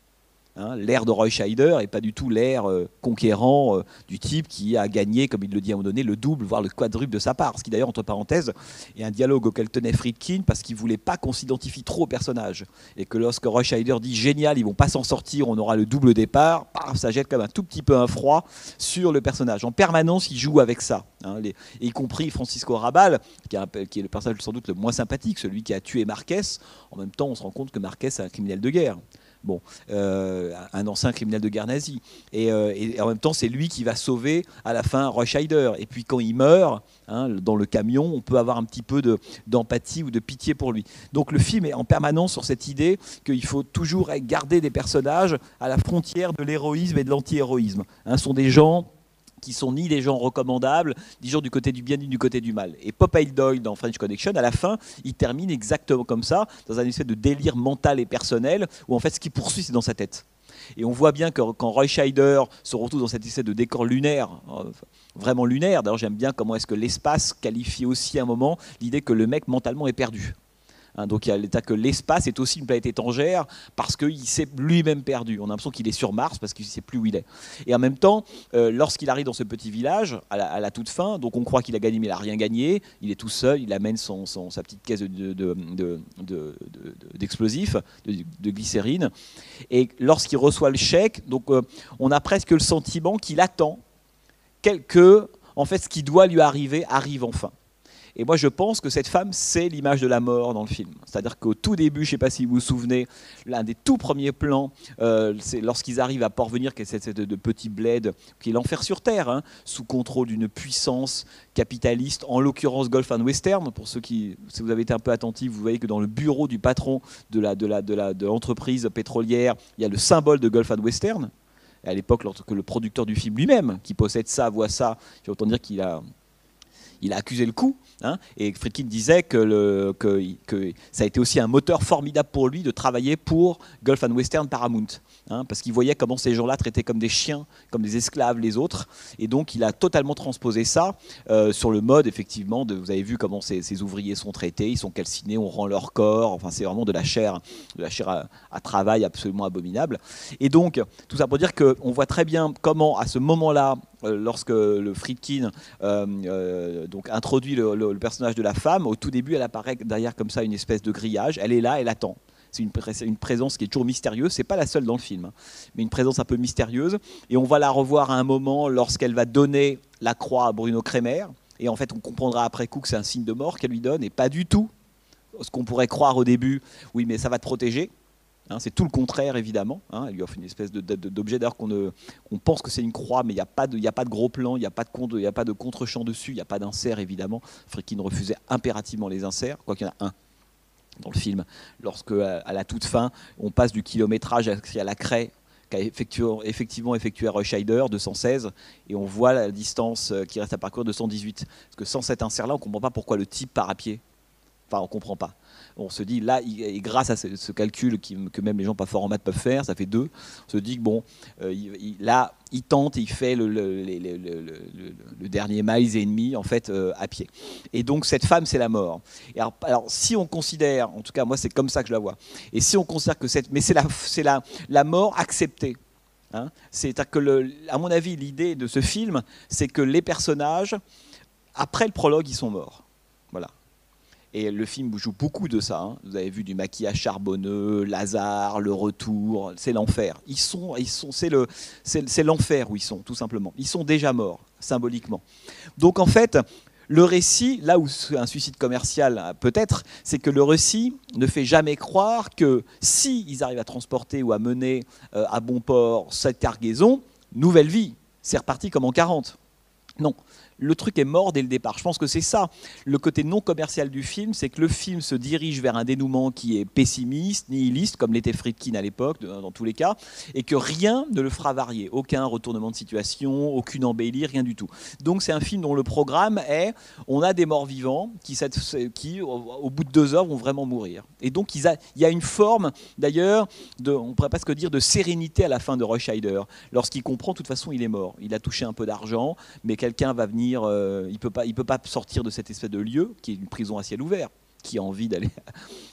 L'ère de Roy Scheider n'est pas du tout l'ère conquérant du type qui a gagné, comme il le dit à un moment donné, le double, voire le quadruple de sa part. Ce qui d'ailleurs, entre parenthèses, est un dialogue auquel tenait Friedkin parce qu'il ne voulait pas qu'on s'identifie trop au personnage. Et que lorsque Roy Scheider dit « génial, ils ne vont pas s'en sortir, on aura le double départ », ça jette comme un tout petit peu un froid sur le personnage. En permanence, il joue avec ça. Y compris Francisco Rabal, qui est le personnage sans doute le moins sympathique, celui qui a tué Marquez. En même temps, on se rend compte que Marquez est un criminel de guerre. Bon, un ancien criminel de guerre nazi. Et en même temps, c'est lui qui va sauver à la fin Roy Scheider. Et puis quand il meurt, dans le camion, on peut avoir un petit peu d'empathie ou de pitié pour lui. Donc le film est en permanence sur cette idée qu'il faut toujours garder des personnages à la frontière de l'héroïsme et de l'anti-héroïsme. Ce sont des gens qui sont ni des gens recommandables, ni des gens du côté du bien, ni du côté du mal. Et Popeye Doyle, dans French Connection, à la fin, il termine exactement comme ça, dans un espèce de délire mental et personnel, où en fait, ce qu'il poursuit, c'est dans sa tête. Et on voit bien que quand Roy Scheider se retrouve dans cette espèce de décor lunaire, vraiment lunaire, d'ailleurs j'aime bien comment est-ce que l'espace qualifie aussi à un moment l'idée que le mec mentalement est perdu. Donc il y a l'état que l'espace est aussi une planète étrangère parce qu'il s'est lui-même perdu. On a l'impression qu'il est sur Mars parce qu'il ne sait plus où il est. Et en même temps, lorsqu'il arrive dans ce petit village, à la toute fin, donc on croit qu'il a gagné mais il n'a rien gagné, il est tout seul, il amène sa petite caisse d'explosifs, de glycérine. Et lorsqu'il reçoit le chèque, donc, on a presque le sentiment qu'il attend que en fait, ce qui doit lui arriver arrive enfin. Et moi, je pense que cette femme, c'est l'image de la mort dans le film. C'est-à-dire qu'au tout début, je ne sais pas si vous vous souvenez, l'un des tout premiers plans, c'est lorsqu'ils arrivent à Port-Venir, qui est cette de petit bled, qui est l'enfer sur Terre, sous contrôle d'une puissance capitaliste, en l'occurrence Gulf and Western. Pour ceux qui, si vous avez été un peu attentifs, vous voyez que dans le bureau du patron de l'entreprise pétrolière, il y a le symbole de Gulf and Western. Et à l'époque, lorsque le producteur du film lui-même, qui possède ça, voit ça, j'ai autant dire qu'il a accusé le coup. Et Friedkin disait que ça a été aussi un moteur formidable pour lui de travailler pour Gulf and Western Paramount, parce qu'il voyait comment ces gens-là traitaient comme des chiens, comme des esclaves les autres, et donc il a totalement transposé ça sur le mode effectivement vous avez vu comment ces ouvriers sont traités, ils sont calcinés, on rend leur corps, enfin c'est vraiment de la chair à travail absolument abominable. Et donc tout ça pour dire qu'on voit très bien comment à ce moment-là, lorsque le Friedkin donc introduit le personnage de la femme, au tout début elle apparaît derrière comme ça une espèce de grillage, elle est là, elle attend. C'est une présence qui est toujours mystérieuse, c'est pas la seule dans le film, mais une présence un peu mystérieuse, et on va la revoir à un moment lorsqu'elle va donner la croix à Bruno Kremer, et en fait on comprendra après coup que c'est un signe de mort qu'elle lui donne, et pas du tout ce qu'on pourrait croire au début, oui, mais ça va te protéger. Hein, c'est tout le contraire, évidemment. Hein, elle lui offre une espèce d'objet, d'ailleurs on pense que c'est une croix, mais il n'y a pas de gros plan, il n'y a pas de contre-champ dessus, il n'y a pas d'insert, évidemment. Friedkin refusait impérativement les inserts, quoi qu'il y en a un dans le film, lorsque, à la toute fin, on passe du kilométrage à la craie qu'a effectivement effectué Roy Scheider, 216, et on voit la distance qui reste à parcourir de 118. Parce que sans cet insert-là, on ne comprend pas pourquoi le type part à pied. Enfin, on ne comprend pas. On se dit, là, et grâce à ce calcul que même les gens pas forts en maths peuvent faire, ça fait 2, on se dit que bon, là, il tente et il fait le dernier miles et demi, en fait, à pied. Et donc, cette femme, c'est la mort. Et alors, si on considère, en tout cas, moi, c'est comme ça que je la vois, et si on considère que mais c'est la mort acceptée. Hein, c'est-à-dire que, à mon avis, l'idée de ce film, c'est que les personnages, après le prologue, ils sont morts. Voilà. Et le film joue beaucoup de ça. Hein. Vous avez vu du maquillage charbonneux, Lazare, le retour, c'est l'enfer. C'est l'enfer où ils sont, tout simplement. Ils sont déjà morts, symboliquement. Donc en fait, le récit, là où c'est un suicide commercial peut-être, c'est que le récit ne fait jamais croire que si ils arrivent à transporter ou à mener à bon port cette cargaison, nouvelle vie, c'est reparti comme en 40. Non. Le truc est mort dès le départ. Je pense que c'est ça, le côté non commercial du film, c'est que le film se dirige vers un dénouement qui est pessimiste, nihiliste, comme l'était Friedkin à l'époque, dans tous les cas, et que rien ne le fera varier. Aucun retournement de situation, aucune embellie, rien du tout. Donc c'est un film dont le programme est, on a des morts vivants qui au bout de 2 heures, vont vraiment mourir. Et donc il y a une forme, d'ailleurs, on pourrait presque dire de sérénité à la fin de Roy Scheider. Lorsqu'il comprend, de toute façon, il est mort. Il a touché un peu d'argent, mais quelqu'un va venir. Il peut pas sortir de cette espèce de lieu qui est une prison à ciel ouvert, qui a envie d'aller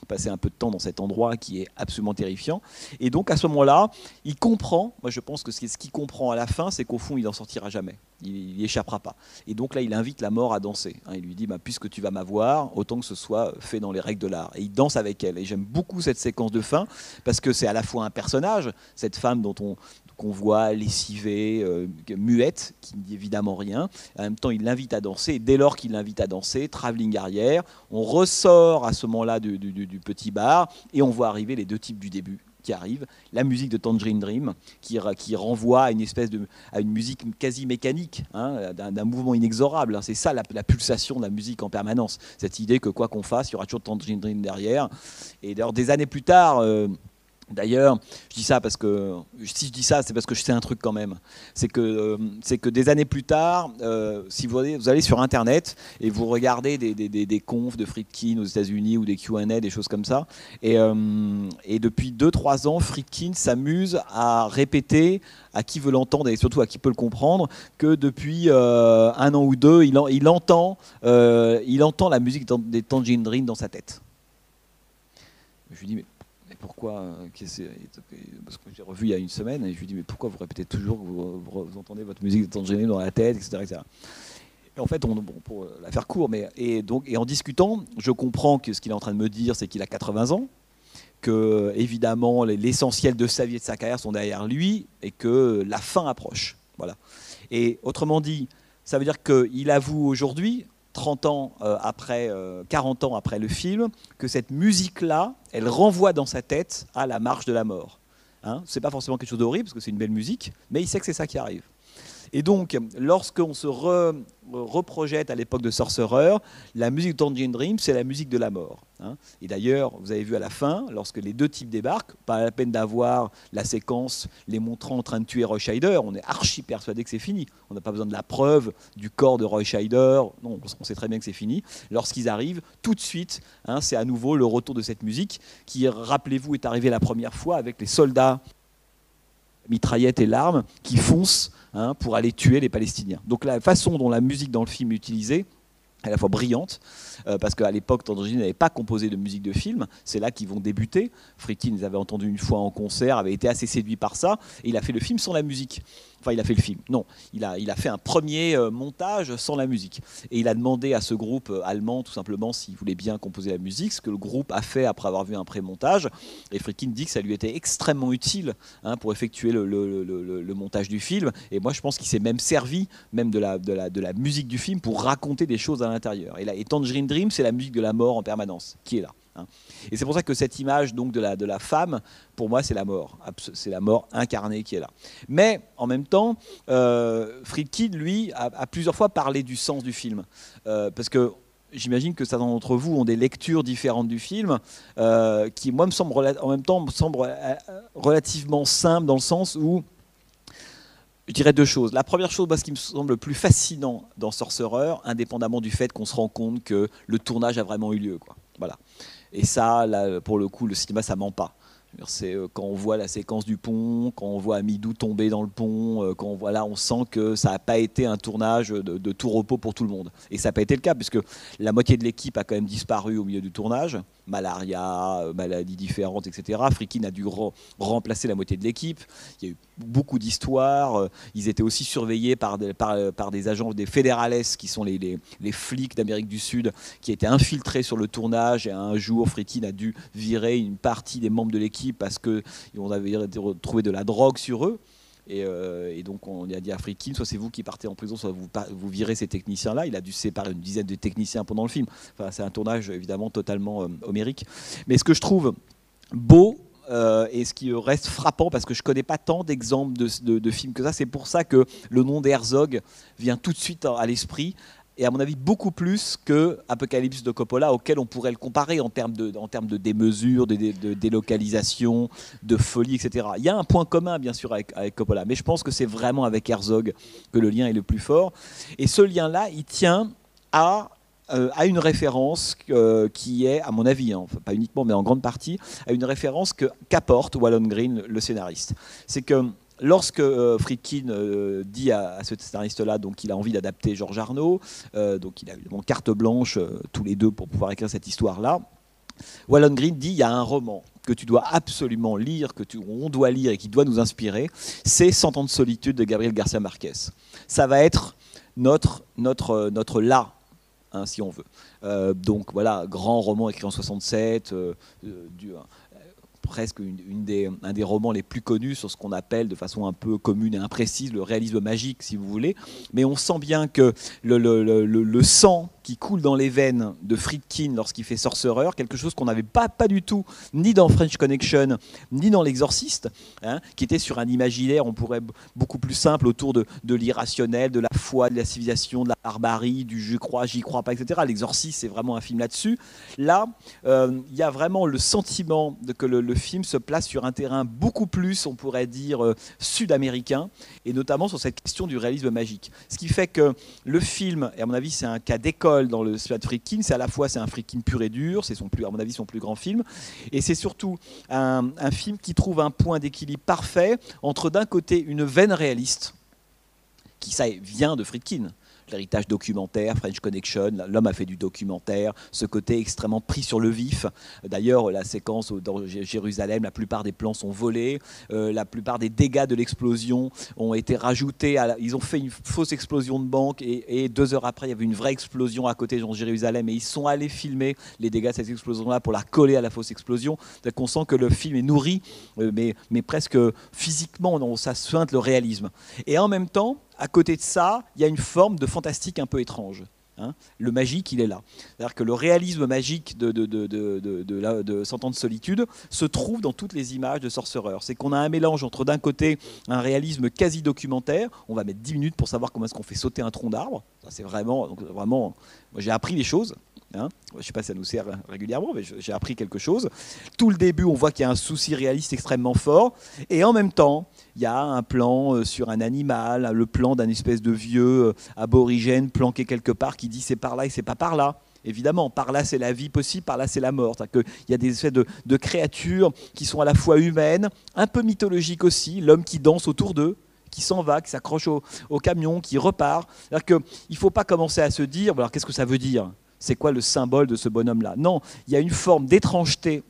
passer un peu de temps dans cet endroit qui est absolument terrifiant. Et donc à ce moment-là, il comprend. Moi, je pense que ce qu'il comprend à la fin, c'est qu'au fond, il n'en sortira jamais. Il n'y échappera pas. Et donc là, il invite la mort à danser. Il lui dit, puisque tu vas m'avoir, autant que ce soit fait dans les règles de l'art. Et il danse avec elle. Et j'aime beaucoup cette séquence de fin parce que c'est à la fois un personnage, cette femme qu'on voit lessivée, muette, qui ne dit évidemment rien. En même temps, il l'invite à danser. Et dès lors qu'il l'invite à danser, travelling arrière, on ressort à ce moment-là du petit bar et on voit arriver les 2 types du début qui arrivent. La musique de Tangerine Dream qui renvoie à une espèce à une musique quasi mécanique, hein, d'un mouvement inexorable. Hein. C'est ça la pulsation de la musique en permanence. Cette idée que quoi qu'on fasse, il y aura toujours Tangerine Dream derrière. Et d'ailleurs, des années plus tard... D'ailleurs, je dis ça parce que si je dis ça, c'est parce que je sais un truc quand même. C'est que des années plus tard, si vous allez sur Internet et vous regardez des confs de Friedkin aux États-Unis ou des Q&A, des choses comme ça, et depuis 2-3 ans, Friedkin s'amuse à répéter à qui veut l'entendre et surtout à qui peut le comprendre que depuis 1 an ou 2, il entend la musique des Tangerine Dream dans sa tête. Je lui dis mais pourquoi parce que j'ai revu il y a 1 semaine et je lui dis mais pourquoi vous répétez toujours que vous entendez votre musique de Tangerine dans la tête, etc. Et en fait, pour la faire court, et en discutant, je comprends que ce qu'il est en train de me dire, c'est qu'il a 80 ans, que évidemment l'essentiel de sa vie et de sa carrière sont derrière lui et que la fin approche. Voilà. Et autrement dit, ça veut dire qu'il avoue aujourd'hui, 30 ans après, 40 ans après le film, que cette musique-là, elle renvoie dans sa tête à la marche de la mort. Hein, c'est pas forcément quelque chose d'horrible, parce que c'est une belle musique, mais il sait que c'est ça qui arrive. Et donc, lorsqu'on se reprojette à l'époque de Sorcerer, la musique de Tangerine Dream, c'est la musique de la mort. Hein. Et d'ailleurs, vous avez vu à la fin, lorsque les 2 types débarquent, pas la peine d'avoir la séquence les montrant en train de tuer Roy Scheider, on est archi persuadé que c'est fini. On n'a pas besoin de la preuve du corps de Roy Scheider, non, on sait très bien que c'est fini. Lorsqu'ils arrivent, tout de suite, hein, c'est à nouveau le retour de cette musique qui, rappelez-vous, est arrivée la première fois avec les soldats mitraillettes et l'arme qui foncent pour aller tuer les Palestiniens. Donc la façon dont la musique dans le film est utilisée à la fois brillante, parce qu'à l'époque, Tangerine n'avait pas composé de musique de film, c'est là qu'ils vont débuter. Friedkin les avait entendus une fois en concert, avait été assez séduit par ça, et il a fait le film sans la musique. Enfin, il a fait le film, non, il a fait un premier montage sans la musique. Et il a demandé à ce groupe allemand, tout simplement, s'il voulait bien composer la musique, ce que le groupe a fait après avoir vu un pré-montage, et Friedkin dit que ça lui était extrêmement utile pour effectuer le montage du film, et moi je pense qu'il s'est même servi même de la musique du film pour raconter des choses à l'intérieur. Et Tangerine Dream, c'est la musique de la mort en permanence, qui est là. hein. Et c'est pour ça que cette image donc de la femme, pour moi, c'est la mort. C'est la mort incarnée qui est là. Mais en même temps, Friedkin, lui, a plusieurs fois parlé du sens du film. Parce que j'imagine que certains d'entre vous ont des lectures différentes du film, qui, moi, en même temps, me semblent relativement simples dans le sens où je dirais deux choses. La première chose, ce qui me semble le plus fascinant dans Sorcerer, indépendamment du fait qu'on se rend compte que le tournage a vraiment eu lieu, quoi. Voilà. Et ça, là, pour le coup, le cinéma, ça ment pas. C'est quand on voit la séquence du pont, quand on voit Amidou tomber dans le pont, quand on voit là, on sent que ça n'a pas été un tournage de tout repos pour tout le monde. Et ça n'a pas été le cas, puisque la moitié de l'équipe a quand même disparu au milieu du tournage. Malaria, maladies différentes, etc. Friedkin a dû remplacer la moitié de l'équipe. Il y a eu beaucoup d'histoires. Ils étaient aussi surveillés par des agents, des fédérales, qui sont les flics d'Amérique du Sud, qui étaient infiltrés sur le tournage. Et un jour, Friedkin a dû virer une partie des membres de l'équipe parce qu'on avait retrouvé de la drogue sur eux. Et donc on a dit à Friedkin, soit c'est vous qui partez en prison, soit vous virez ces techniciens-là. Il a dû séparer une dizaine de techniciens pendant le film. Enfin, c'est un tournage évidemment totalement homérique. Mais ce que je trouve beau, et ce qui reste frappant, parce que je ne connais pas tant d'exemples de films que ça, c'est pour ça que le nom d'Herzog vient tout de suite à l'esprit. Et à mon avis, beaucoup plus que Apocalypse de Coppola, auquel on pourrait le comparer en termes de démesure, de délocalisation, de folie, etc. Il y a un point commun, bien sûr, avec Coppola, mais je pense que c'est vraiment avec Herzog que le lien est le plus fort. Et ce lien-là, il tient à une référence qui est, à mon avis, hein, pas uniquement, mais en grande partie, à une référence qu'apporte Waylon Green, le scénariste. C'est que lorsque Friedkin dit à ce scénariste-là qu'il a envie d'adapter Georges Arnaud, donc il a évidemment carte blanche tous les deux pour pouvoir écrire cette histoire-là, Waylon Green dit il y a un roman que tu dois absolument lire, on doit lire et qui doit nous inspirer, c'est 100 ans de solitude de Gabriel Garcia Marquez. Ça va être notre là, hein, si on veut. Donc voilà, grand roman écrit en 67, presque un des romans les plus connus sur ce qu'on appelle de façon un peu commune et imprécise le réalisme magique, si vous voulez. Mais on sent bien que le sang qui coule dans les veines de Friedkin lorsqu'il fait Sorcerer, quelque chose qu'on n'avait pas du tout, ni dans French Connection, ni dans L'Exorciste, hein, qui était sur un imaginaire, on pourrait beaucoup plus simple, autour de l'irrationnel, de la foi, de la civilisation, de la barbarie, du je crois, j'y crois pas, etc. L'Exorciste, c'est vraiment un film là-dessus. Là, il y a vraiment le sentiment que le film se place sur un terrain beaucoup plus, on pourrait dire, sud-américain, et notamment sur cette question du réalisme magique. Ce qui fait que le film, et à mon avis c'est un cas d'école dans le cinéma de Friedkin, c'est à la fois un Friedkin pur et dur, c'est à mon avis son plus grand film, et c'est surtout un film qui trouve un point d'équilibre parfait entre d'un côté une veine réaliste, qui ça vient de Friedkin, l'héritage documentaire, French Connection, l'homme a fait du documentaire, ce côté extrêmement pris sur le vif. D'ailleurs, la séquence dans Jérusalem, la plupart des plans sont volés, la plupart des dégâts de l'explosion ont été rajoutés. Ils ont fait une fausse explosion de banque et 2 heures après, il y avait une vraie explosion à côté de Jérusalem et ils sont allés filmer les dégâts de cette explosion-là pour la coller à la fausse explosion. Donc on sent que le film est nourri, mais presque physiquement, ça suinte le réalisme. Et en même temps, à côté de ça, il y a une forme de fantastique un peu étrange. Hein, le magique, il est là. C'est-à-dire que le réalisme magique de 100 ans de solitude se trouve dans toutes les images de Sorcerer. C'est qu'on a un mélange entre, d'un côté, un réalisme quasi documentaire. On va mettre 10 minutes pour savoir comment est-ce qu'on fait sauter un tronc d'arbre. Ça, c'est vraiment, moi, j'ai appris les choses. Hein, je ne sais pas si ça nous sert régulièrement, mais j'ai appris quelque chose. Tout le début, on voit qu'il y a un souci réaliste extrêmement fort. Et en même temps, il y a un plan sur un animal, le plan d'un espèce de vieux aborigène planqué quelque part qui dit c'est par là et c'est pas par là. Évidemment, par là c'est la vie possible, par là c'est la mort. Il y a des espèces de créatures qui sont à la fois humaines, un peu mythologiques aussi, l'homme qui danse autour d'eux, qui s'en va, qui s'accroche au camion, qui repart. Il ne faut pas commencer à se dire, alors qu'est-ce que ça veut dire ? C'est quoi le symbole de ce bonhomme-là ? Non, il y a une forme d'étrangeté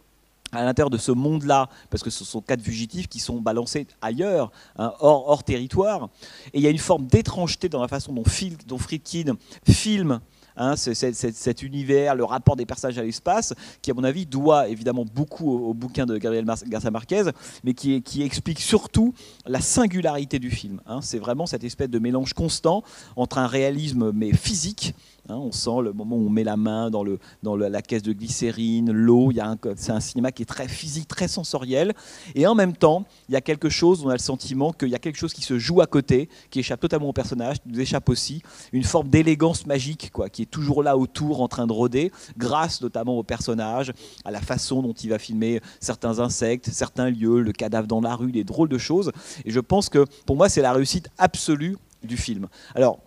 à l'intérieur de ce monde-là, parce que ce sont 4 fugitifs qui sont balancés ailleurs, hein, hors territoire. Et il y a une forme d'étrangeté dans la façon dont Friedkin filme, hein, cet univers, le rapport des personnages à l'espace, qui à mon avis doit évidemment beaucoup au bouquin de Gabriel Garcia Marquez, mais qui explique surtout la singularité du film. Hein. C'est vraiment cette espèce de mélange constant entre un réalisme mais physique, On sent le moment où on met la main dans la caisse de glycérine, l'eau. C'est un cinéma qui est très physique, très sensoriel. Et en même temps, il y a quelque chose, on a le sentiment qu'il y a quelque chose qui se joue à côté, qui échappe totalement au personnage, qui nous échappe aussi. Une forme d'élégance magique, quoi, qui est toujours là autour, en train de rôder, grâce notamment au personnage, à la façon dont il va filmer certains insectes, certains lieux, le cadavre dans la rue, des drôles de choses. Et je pense que, pour moi, c'est la réussite absolue du film. Alors,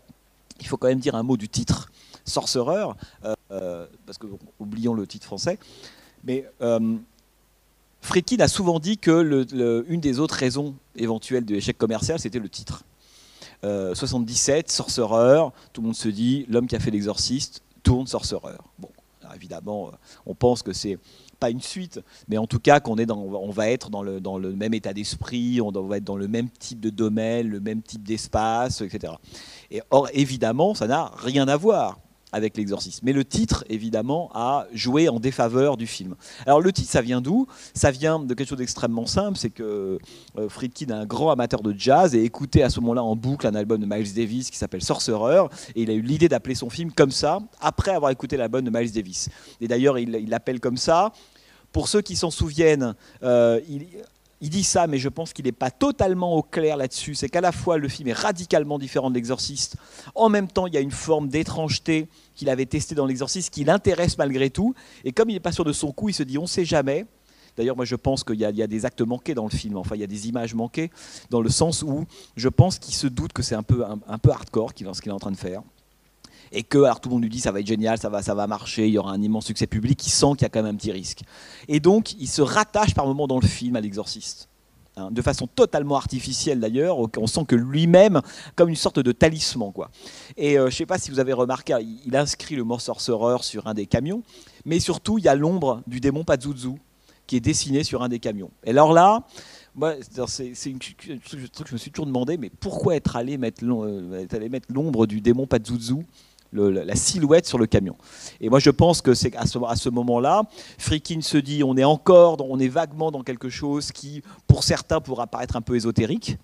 il faut quand même dire un mot du titre. Sorcerer, parce que oublions le titre français, mais Friedkin a souvent dit que une des autres raisons éventuelles de l'échec commercial, c'était le titre. 77, Sorcerer, tout le monde se dit, l'homme qui a fait l'exorciste tourne Sorcerer. Bon, alors évidemment, on pense que c'est pas une suite, mais en tout cas on va être dans le même état d'esprit, on va être dans le même type de domaine, le même type d'espace, etc. Et or, évidemment, ça n'a rien à voir avec l'exorcisme. Mais le titre, évidemment, a joué en défaveur du film. Alors le titre, ça vient d'où? Ça vient de quelque chose d'extrêmement simple, c'est que Friedkin est un grand amateur de jazz et écoutait à ce moment-là en boucle un album de Miles Davis qui s'appelle Sorcerer, et il a eu l'idée d'appeler son film comme ça, après avoir écouté l'album de Miles Davis. Et d'ailleurs, il l'appelle comme ça. Pour ceux qui s'en souviennent, il dit ça, mais je pense qu'il n'est pas totalement au clair là-dessus. C'est qu'à la fois, le film est radicalement différent de l'Exorciste. En même temps, il y a une forme d'étrangeté qu'il avait testée dans l'Exorciste qui l'intéresse malgré tout. Et comme il n'est pas sûr de son coup, il se dit on ne sait jamais. D'ailleurs, moi, je pense qu'il y a des actes manqués dans le film. Enfin, il y a des images manquées, dans le sens où je pense qu'il se doute que c'est un peu hardcore ce qu'il est en train de faire. Et que alors, tout le monde lui dit ça va être génial, ça va marcher, il y aura un immense succès public, il sent qu'il y a quand même un petit risque. Et donc, il se rattache par moments dans le film à l'exorciste. De façon totalement artificielle d'ailleurs, on sent que lui-même, comme une sorte de talisman, quoi. Et je ne sais pas si vous avez remarqué, il inscrit le mot Sorcerer sur un des camions, mais surtout, il y a l'ombre du démon Pazuzu qui est dessinée sur un des camions. Et alors là, moi, c'est un truc que je me suis toujours demandé, mais pourquoi être allé mettre l'ombre du démon Pazuzu, la silhouette sur le camion? Et moi je pense que c'est à ce moment-là, Friedkin se dit on est vaguement dans quelque chose qui pour certains pourra paraître un peu ésotérique,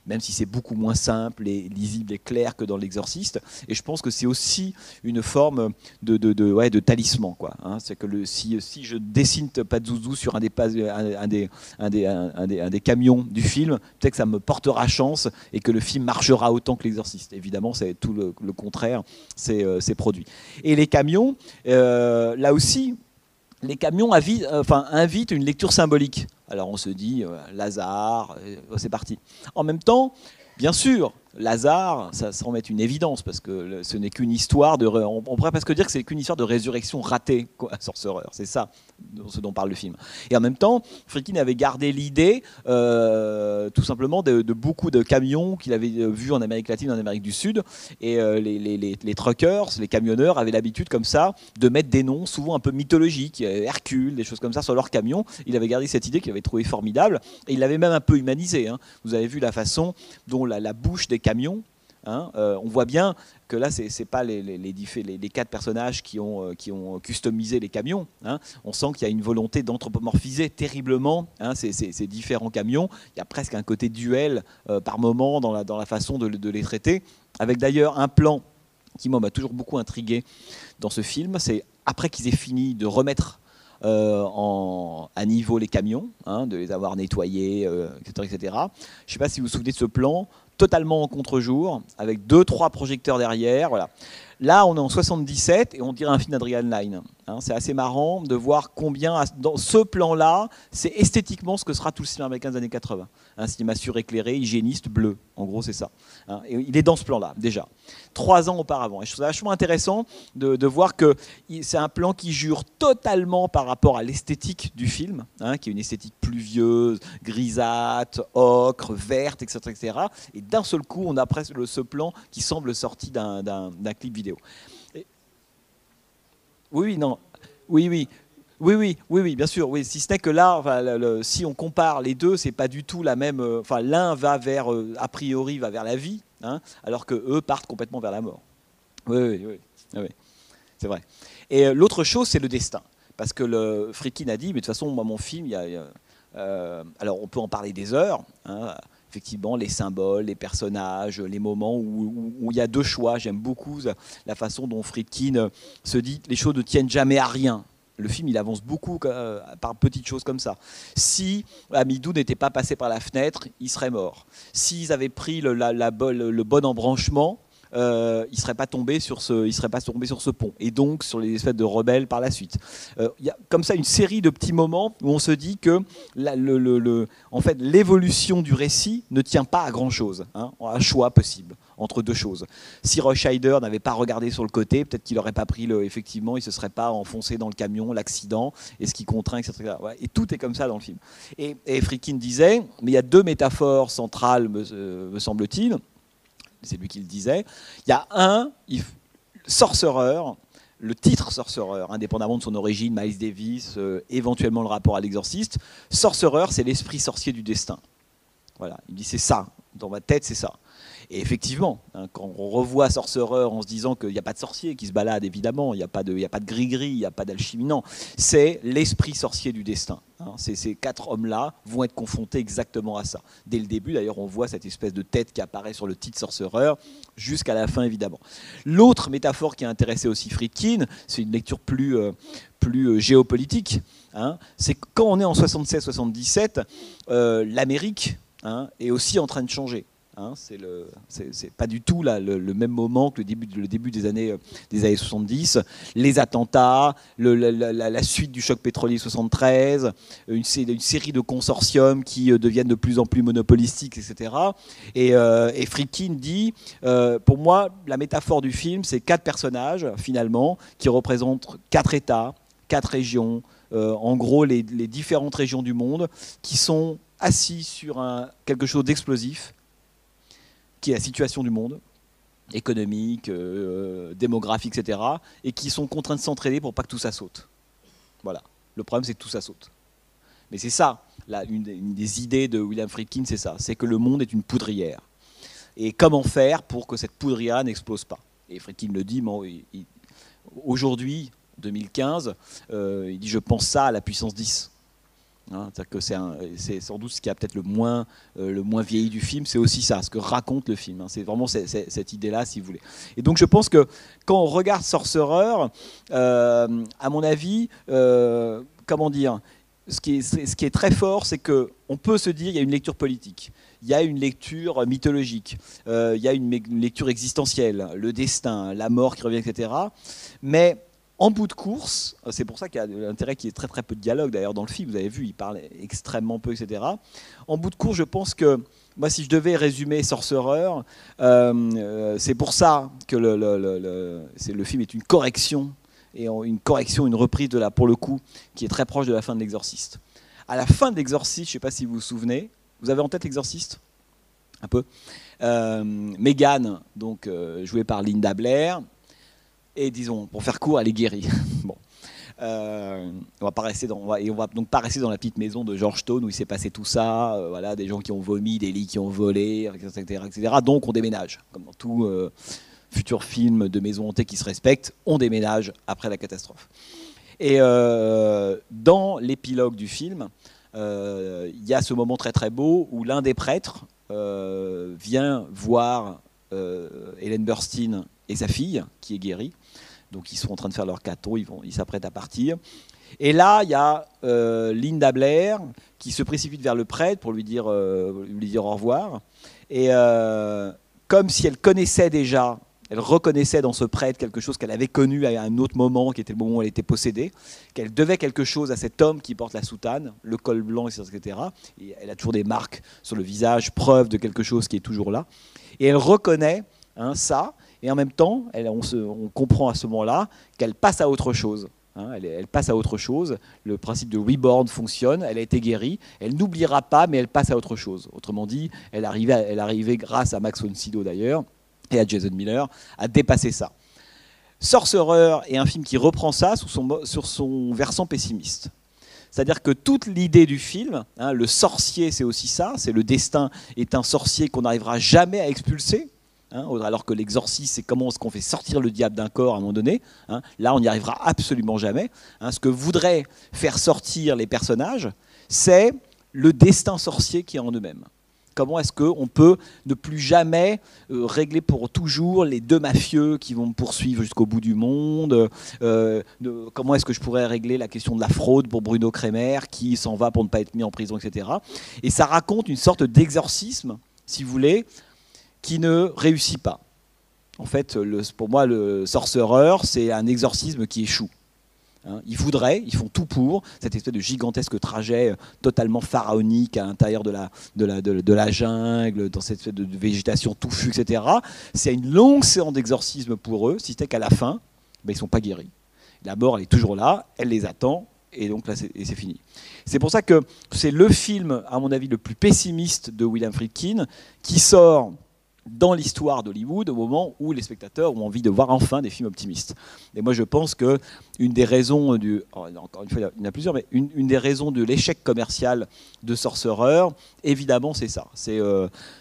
même si c'est beaucoup moins simple et lisible et clair que dans l'Exorciste. Et je pense que c'est aussi une forme de talisman, quoi. C'est que si je dessine Pazuzu sur un des camions du film, peut-être que ça me portera chance et que le film marchera autant que l'Exorciste. Évidemment, c'est tout le contraire, c'est produit. Et les camions, là aussi, les camions invitent une lecture symbolique. Alors on se dit, Lazare, c'est parti. En même temps, bien sûr, Lazare, ça semble être une évidence, parce que ce n'est qu'une histoire on pourrait presque dire que c'est qu'une histoire de résurrection ratée, quoi, Sorcerer. C'est ça ce dont parle le film. Et en même temps, Friedkin avait gardé l'idée, tout simplement, de beaucoup de camions qu'il avait vus en Amérique latine, en Amérique du Sud, et les truckers, les camionneurs avaient l'habitude comme ça de mettre des noms souvent un peu mythologiques, Hercule, des choses comme ça sur leurs camions. Il avait gardé cette idée qu'il avait trouvée formidable, et il l'avait même un peu humanisée. Vous avez vu la façon dont la bouche des camions, on voit bien que là c'est pas les quatre personnages qui ont customisé les camions. On sent qu'il y a une volonté d'anthropomorphiser terriblement ces différents camions. Il y a presque un côté duel par moment dans la façon de les traiter, avec d'ailleurs un plan qui m'a toujours beaucoup intrigué dans ce film. C'est après qu'ils aient fini de remettre à niveau les camions, de les avoir nettoyés, etc., etc. Je ne sais pas si vous vous souvenez de ce plan, totalement en contre-jour, avec 2-3 projecteurs derrière. Voilà. Là, on est en 77 et on dirait un film d'Adrian Lyne. C'est assez marrant de voir combien, dans ce plan-là, c'est esthétiquement ce que sera tout le cinéma américain des années 80. Un cinéma suréclairé, hygiéniste, bleu. En gros, c'est ça. Et il est dans ce plan-là, déjà. 3 ans auparavant. Et je trouve ça vachement intéressant de voir que c'est un plan qui jure totalement par rapport à l'esthétique du film, qui est une esthétique pluvieuse, grisâtre, ocre, verte, etc., etc. Et d'un seul coup, on a presque ce plan qui semble sorti d'un clip vidéo. Oui, non. Oui, bien sûr. Oui, si ce n'est que là, si on compare les deux, c'est pas du tout la même. L'un va a priori, va vers la vie, alors que eux partent complètement vers la mort. Oui. C'est vrai. Et l'autre chose, c'est le destin, parce que Friedkin a dit, mais de toute façon, moi, mon film, alors on peut en parler des heures. effectivement les symboles, les personnages, les moments où il y a deux choix. J'aime beaucoup la façon dont Friedkin se dit les choses ne tiennent jamais à rien. Le film, il avance beaucoup par petites choses comme ça. Si Amidou n'était pas passé par la fenêtre, il serait mort. S'ils avaient pris le bon embranchement, il ne serait pas tombé sur ce pont. Et donc sur les espèces de rebelles par la suite. Il y a comme ça une série de petits moments où on se dit que en fait, l'évolution du récit ne tient pas à grand-chose. Hein, un choix possible entre deux choses. Si Roy Scheider n'avait pas regardé sur le côté, peut-être qu'il n'aurait pas pris effectivement, il ne se serait pas enfoncé dans le camion, l'accident, et ce qui contraint, etc. Ouais, et tout est comme ça dans le film. Et Friedkin disait, mais il y a deux métaphores centrales, me semble-t-il, c'est lui qui le disait. Il y a Sorcerer, le titre Sorcerer, indépendamment de son origine, Miles Davis, éventuellement le rapport à l'exorciste. Sorcerer, c'est l'esprit sorcier du destin. Voilà, il dit c'est ça, dans ma tête c'est ça. Et effectivement, hein, quand on revoit Sorcerer en se disant qu'il n'y a pas de sorcier qui se balade, évidemment, il n'y a pas de gris-gris, il n'y a pas d'alchimie, non. C'est l'esprit sorcier du destin. Hein. Ces quatre hommes-là vont être confrontés exactement à ça. Dès le début, d'ailleurs, on voit cette espèce de tête qui apparaît sur le titre Sorcerer, jusqu'à la fin, évidemment. L'autre métaphore qui a intéressé aussi Friedkin, c'est une lecture plus géopolitique. Hein. C'est quand on est en 76-77, l'Amérique est aussi en train de changer. Hein, c'est pas du tout là, le même moment que le début des années 70. Les attentats, la suite du choc pétrolier 73, une série de consortiums qui deviennent de plus en plus monopolistiques, etc. Et Friedkin dit, pour moi, la métaphore du film, c'est quatre personnages, finalement, qui représentent quatre États, quatre régions, en gros les différentes régions du monde, qui sont assis sur quelque chose d'explosif, qui est la situation du monde, économique, démographique, etc., et qui sont contraints de s'entraider pour pas que tout ça saute. Voilà. Le problème, c'est que tout ça saute. Mais c'est ça, une des idées de William Friedkin, c'est ça, c'est que le monde est une poudrière. Et comment faire pour que cette poudrière n'explose pas? Et Friedkin le dit, aujourd'hui, 2015, il dit « je pense ça à la puissance 10 ». Hein, c'est sans doute ce qui a peut-être le moins vieilli du film, c'est aussi ça, ce que raconte le film. Hein, c'est vraiment cette idée-là, si vous voulez. Et donc je pense que quand on regarde Sorcerer, à mon avis, comment dire, ce qui est très fort, c'est qu'on peut se dire qu'il y a une lecture politique, il y a une lecture mythologique, il y a une lecture existentielle, le destin, la mort qui revient, etc. Mais en bout de course, c'est pour ça qu'il y a l'intérêt qu'il y ait très très peu de dialogue d'ailleurs dans le film, vous avez vu, il parle extrêmement peu, etc. En bout de course, je pense que, moi si je devais résumer Sorcerer, c'est pour ça que le film est une correction, et une reprise pour le coup, qui est très proche de la fin de l'Exorciste. À la fin de l'Exorciste, je ne sais pas si vous vous souvenez, vous avez en tête l'Exorciste ? Un peu. Megan, donc jouée par Linda Blair, et disons, pour faire court, elle est guérie. Bon. On va donc pas rester dans la petite maison de Georgetown où il s'est passé tout ça, voilà, des gens qui ont vomi, des lits qui ont volé, etc. Donc on déménage. Comme dans tout futur film de maison hantée qui se respecte, on déménage après la catastrophe. Et dans l'épilogue du film, il y a ce moment très très beau où l'un des prêtres vient voir Ellen Burstyn et sa fille, qui est guérie. Donc ils sont en train de faire leur cateau, ils s'apprêtent à partir. Et là, il y a Linda Blair qui se précipite vers le prêtre pour lui dire au revoir. Et comme si elle connaissait déjà, elle reconnaissait dans ce prêtre quelque chose qu'elle avait connu à un autre moment, qui était le moment où elle était possédée, qu'elle devait quelque chose à cet homme qui porte la soutane, le col blanc, etc. Et elle a toujours des marques sur le visage, preuve de quelque chose qui est toujours là. Et elle reconnaît ça. Et en même temps, on comprend à ce moment-là qu'elle passe à autre chose. Hein, elle passe à autre chose. Le principe de reborn fonctionne. Elle a été guérie. Elle n'oubliera pas, mais elle passe à autre chose. Autrement dit, elle arrivait grâce à Max von Sydow d'ailleurs et à Jason Miller à dépasser ça. Sorcerer est un film qui reprend ça sur son versant pessimiste. C'est-à-dire que toute l'idée du film, le sorcier, c'est aussi ça. C'est le destin est un sorcier qu'on n'arrivera jamais à expulser. Alors que l'exorcisme, c'est comment est-ce qu'on fait sortir le diable d'un corps à un moment donné. Là, on n'y arrivera absolument jamais. Ce que voudraient faire sortir les personnages, c'est le destin sorcier qui est en eux-mêmes. Comment est-ce qu'on peut ne plus jamais régler pour toujours les deux mafieux qui vont me poursuivre jusqu'au bout du monde comment est-ce que je pourrais régler la question de la fraude pour Bruno Kremer qui s'en va pour ne pas être mis en prison, etc. Et ça raconte une sorte d'exorcisme, si vous voulez, qui ne réussit pas. En fait, pour moi, le Sorcerer, c'est un exorcisme qui échoue. Ils font tout pour cette espèce de gigantesque trajet totalement pharaonique à l'intérieur de la jungle, dans cette espèce de végétation touffue, etc. C'est une longue séance d'exorcisme pour eux, si c'était qu'à la fin, ils ne sont pas guéris. La mort, elle est toujours là, elle les attend, et donc là, c'est fini. C'est pour ça que c'est le film, à mon avis, le plus pessimiste de William Friedkin, qui sort dans l'histoire d'Hollywood au moment où les spectateurs ont envie de voir enfin des films optimistes. Et moi je pense que une des raisons encore une fois il y en a plusieurs, mais une des raisons de l'échec commercial de Sorcerer, évidemment c'est ça, c'est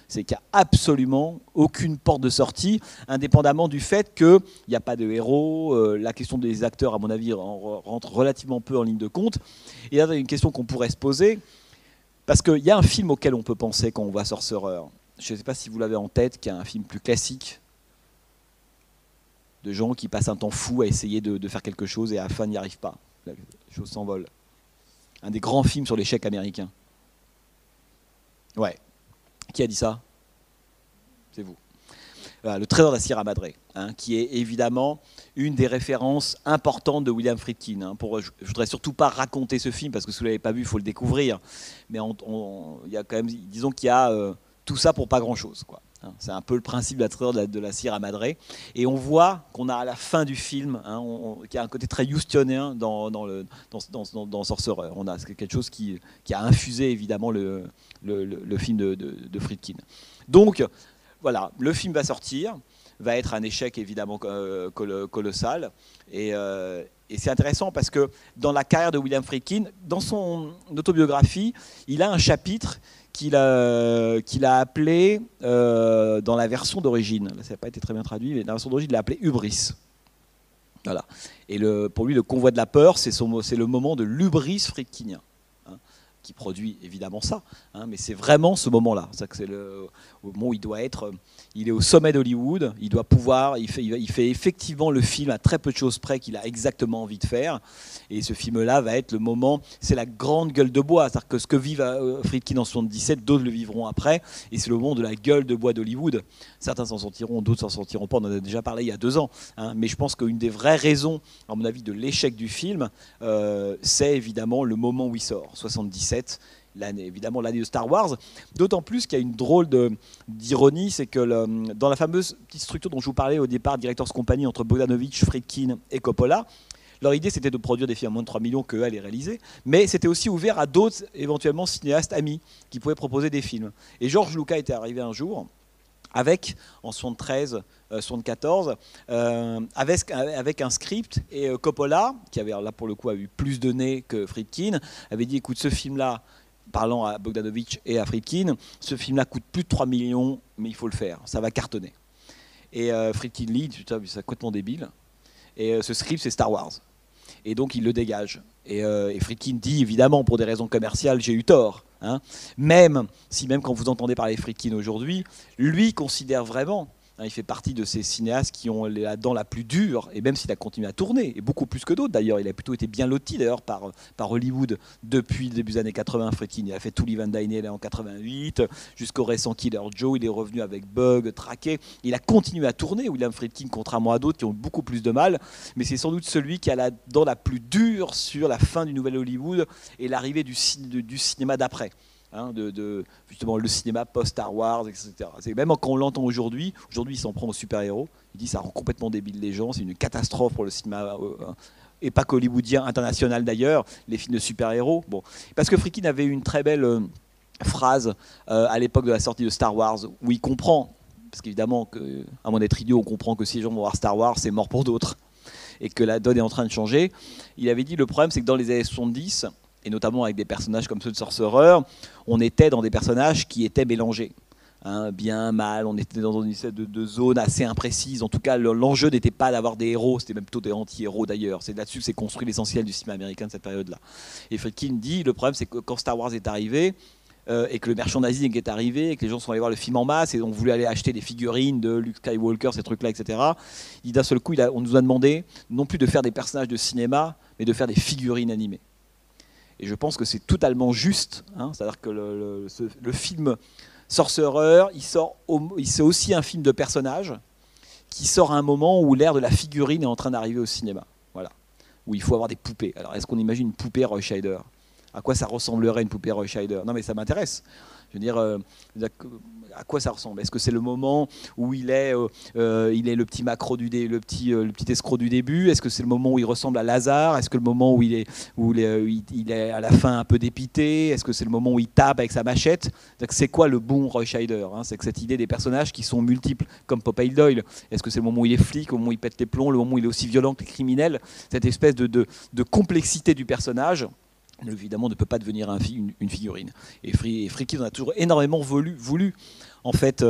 qu'il n'y a absolument aucune porte de sortie, indépendamment du fait qu'il n'y a pas de héros, la question des acteurs à mon avis rentre relativement peu en ligne de compte. Et là il y a une question qu'on pourrait se poser, parce qu'il y a un film auquel on peut penser quand on voit Sorcerer. Je ne sais pas si vous l'avez en tête, qu'il y a un film plus classique de gens qui passent un temps fou à essayer de faire quelque chose et à la fin n'y arrivent pas. La chose s'envole. Un des grands films sur l'échec américain. Ouais. Qui a dit ça? C'est vous. Voilà, Le Trésor de la Sierra Madre, qui est évidemment une des références importantes de William Friedkin. Je ne voudrais surtout pas raconter ce film, parce que si vous ne l'avez pas vu, il faut le découvrir. Mais il y a quand même, disons qu'il y a... tout ça pour pas grand-chose, quoi. C'est un peu le principe de la Trésor de la Sierra Madre. Et on voit qu'on a à la fin du film, qu'il y a un côté très houstonien dans Sorcerer. On a quelque chose qui a infusé évidemment le film de Friedkin. Donc voilà, le film va sortir, va être un échec évidemment colossal. Et c'est intéressant parce que dans la carrière de William Friedkin, dans son autobiographie, il a un chapitre qu'il a appelé, dans la version d'origine, là, ça n'a pas été très bien traduit, mais dans la version d'origine, il l'a appelé Hubris. Voilà. Et pour lui, le convoi de la peur, c'est le moment de l'hubris friedkinien, qui produit évidemment ça, mais c'est vraiment ce moment-là. C'est au moment où il est au sommet d'Hollywood, il doit pouvoir, il fait effectivement le film à très peu de choses près qu'il a exactement envie de faire, et ce film-là va être le moment, c'est la grande gueule de bois, c'est-à-dire que ce que vive Friedkin en 1977, d'autres le vivront après, et c'est le moment de la gueule de bois d'Hollywood. Certains s'en sortiront, d'autres s'en sortiront pas, on en a déjà parlé il y a 2 ans, mais je pense qu'une des vraies raisons, à mon avis, de l'échec du film, c'est évidemment le moment où il sort, 1977, évidemment l'année de Star Wars, d'autant plus qu'il y a une drôle d'ironie, c'est que dans la fameuse petite structure dont je vous parlais au départ, Directors Company entre Bogdanovich, Friedkin et Coppola, leur idée c'était de produire des films à moins de 3 millions qu'eux allaient réaliser, mais c'était aussi ouvert à d'autres éventuellement cinéastes amis qui pouvaient proposer des films. Et George Lucas était arrivé un jour avec, en 73, 74, avec un script, et Coppola, qui avait là pour le coup a eu plus de nez que Friedkin, avait dit écoute, ce film-là, parlant à Bogdanovich et à Friedkin, ce film-là coûte plus de 3 millions, mais il faut le faire, ça va cartonner. Et Friedkin lit, putain, c'est complètement débile, et ce script c'est Star Wars. Et donc il le dégage. Et Friedkin dit évidemment pour des raisons commerciales j'ai eu tort. Même quand vous entendez parler Friedkin aujourd'hui, lui considère vraiment, il fait partie de ces cinéastes qui ont la dent la plus dure, et même s'il a continué à tourner, et beaucoup plus que d'autres d'ailleurs, il a plutôt été bien loti d'ailleurs par Hollywood depuis le début des années 80. Friedkin, il a fait tout Lee Van Dyne en 88, jusqu'au récent Killer Joe, il est revenu avec Bug, Traqué, il a continué à tourner, William Friedkin, contrairement à d'autres qui ont beaucoup plus de mal, mais c'est sans doute celui qui a la dent la plus dure sur la fin du nouvel Hollywood et l'arrivée du cinéma d'après. Justement le cinéma post-Star Wars, etc. Même quand on l'entend aujourd'hui, il s'en prend aux super-héros, il dit ça rend complètement débile les gens, c'est une catastrophe pour le cinéma, et pas qu'hollywoodien, international d'ailleurs, les films de super-héros. Bon. Parce que Friedkin avait une très belle phrase à l'époque de la sortie de Star Wars, où il comprend, parce qu'évidemment, à moins d'être idiot, on comprend que si les gens vont voir Star Wars, c'est mort pour d'autres, et que la donne est en train de changer. Il avait dit le problème, c'est que dans les années 70, et notamment avec des personnages comme ceux de Sorcerer, on était dans des personnages qui étaient mélangés. Bien, mal, on était dans une espèce de zone assez imprécise. En tout cas, l'enjeu n'était pas d'avoir des héros, c'était même plutôt des anti-héros d'ailleurs. C'est là-dessus que s'est construit l'essentiel du cinéma américain de cette période-là. Et Friedkin dit, le problème c'est que quand Star Wars est arrivé, et que le merchandising est arrivé, et que les gens sont allés voir le film en masse, et ont voulu aller acheter des figurines de Luke Skywalker, ces trucs-là, etc. D'un seul coup, on nous a demandé non plus de faire des personnages de cinéma, mais de faire des figurines animées. Et je pense que c'est totalement juste, hein, c'est-à-dire que le film Sorcerer, c'est aussi un film de personnages qui sort à un moment où l'ère de la figurine est en train d'arriver au cinéma. Voilà. Où il faut avoir des poupées. Alors, est-ce qu'on imagine une poupée Roy Scheider ? À quoi ça ressemblerait une poupée Roy Scheider ? Non, mais ça m'intéresse. Je veux dire, à quoi ça ressemble ? Est-ce que c'est le moment où il est le petit macro le petit escroc du début ? Est-ce que c'est le moment où il ressemble à Lazare ? Est-ce que le moment où il est à la fin un peu dépité ? Est-ce que c'est le moment où il tape avec sa machette ? C'est quoi le bon Roy Scheider, hein ? C'est que cette idée des personnages qui sont multiples, comme Popeye Doyle. Est-ce que c'est le moment où il est flic, au moment où il pète les plombs, le moment où il est aussi violent que les criminels ? Cette espèce de complexité du personnage, évidemment, ne peut pas devenir une figurine. Et Friedkin en a toujours énormément voulu. En fait,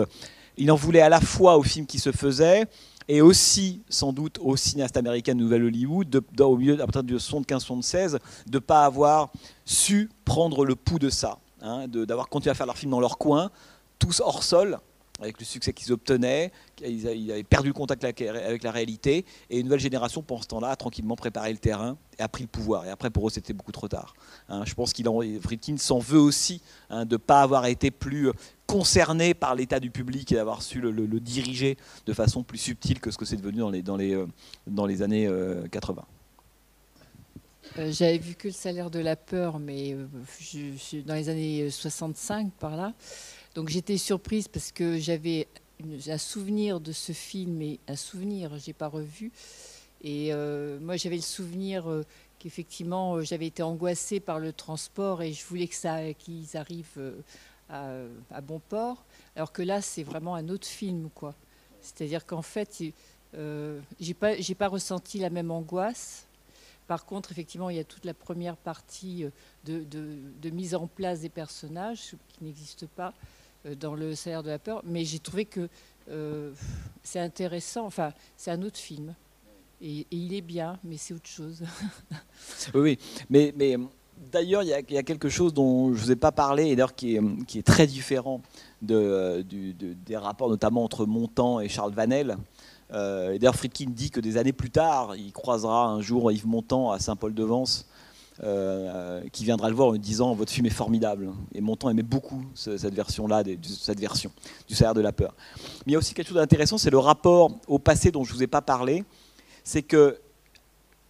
il en voulait à la fois au film qui se faisait et aussi, sans doute, au cinéaste américain de Nouvelle Hollywood, au milieu, à partir de 75-76, de ne pas avoir su prendre le pouls de ça, hein, d'avoir continué à faire leurs films dans leur coin, tous hors sol, avec le succès qu'ils obtenaient, ils avaient perdu le contact avec la réalité, et une nouvelle génération, pendant ce temps-là, a tranquillement préparé le terrain et a pris le pouvoir. Et après, pour eux, c'était beaucoup trop tard. Hein, je pense Friedkin s'en veut aussi, hein, de ne pas avoir été plus concerné par l'état du public et d'avoir su le diriger de façon plus subtile que ce que c'est devenu dans les années 80. J'avais vu que Le Salaire de la peur, mais dans les années 65, par là. Donc j'étais surprise parce que j'avais un souvenir de ce film, et un souvenir, je n'ai pas revu. Et moi, j'avais le souvenir qu'effectivement, j'avais été angoissée par le transport et je voulais qu'ils arrivent à bon port. Alors que là, c'est vraiment un autre film, quoi. C'est-à-dire qu'en fait, j'ai pas ressenti la même angoisse. Par contre, effectivement, il y a toute la première partie de mise en place des personnages qui n'existe pas dans Le Salaire de la peur. Mais j'ai trouvé que c'est intéressant. Enfin, c'est un autre film. Et il est bien, mais c'est autre chose. Oui, mais d'ailleurs, il y a quelque chose dont je ne vous ai pas parlé, et d'ailleurs qui est très différent des rapports notamment entre Montand et Charles Vanel. Et d'ailleurs, Friedkin dit que des années plus tard, il croisera un jour Yves Montand à Saint-Paul-de-Vence, qui viendra le voir en lui disant « Votre film est formidable ». Et Montand aimait beaucoup cette version-là, cette version du Salaire de la peur. Mais il y a aussi quelque chose d'intéressant, c'est le rapport au passé dont je ne vous ai pas parlé. C'est que,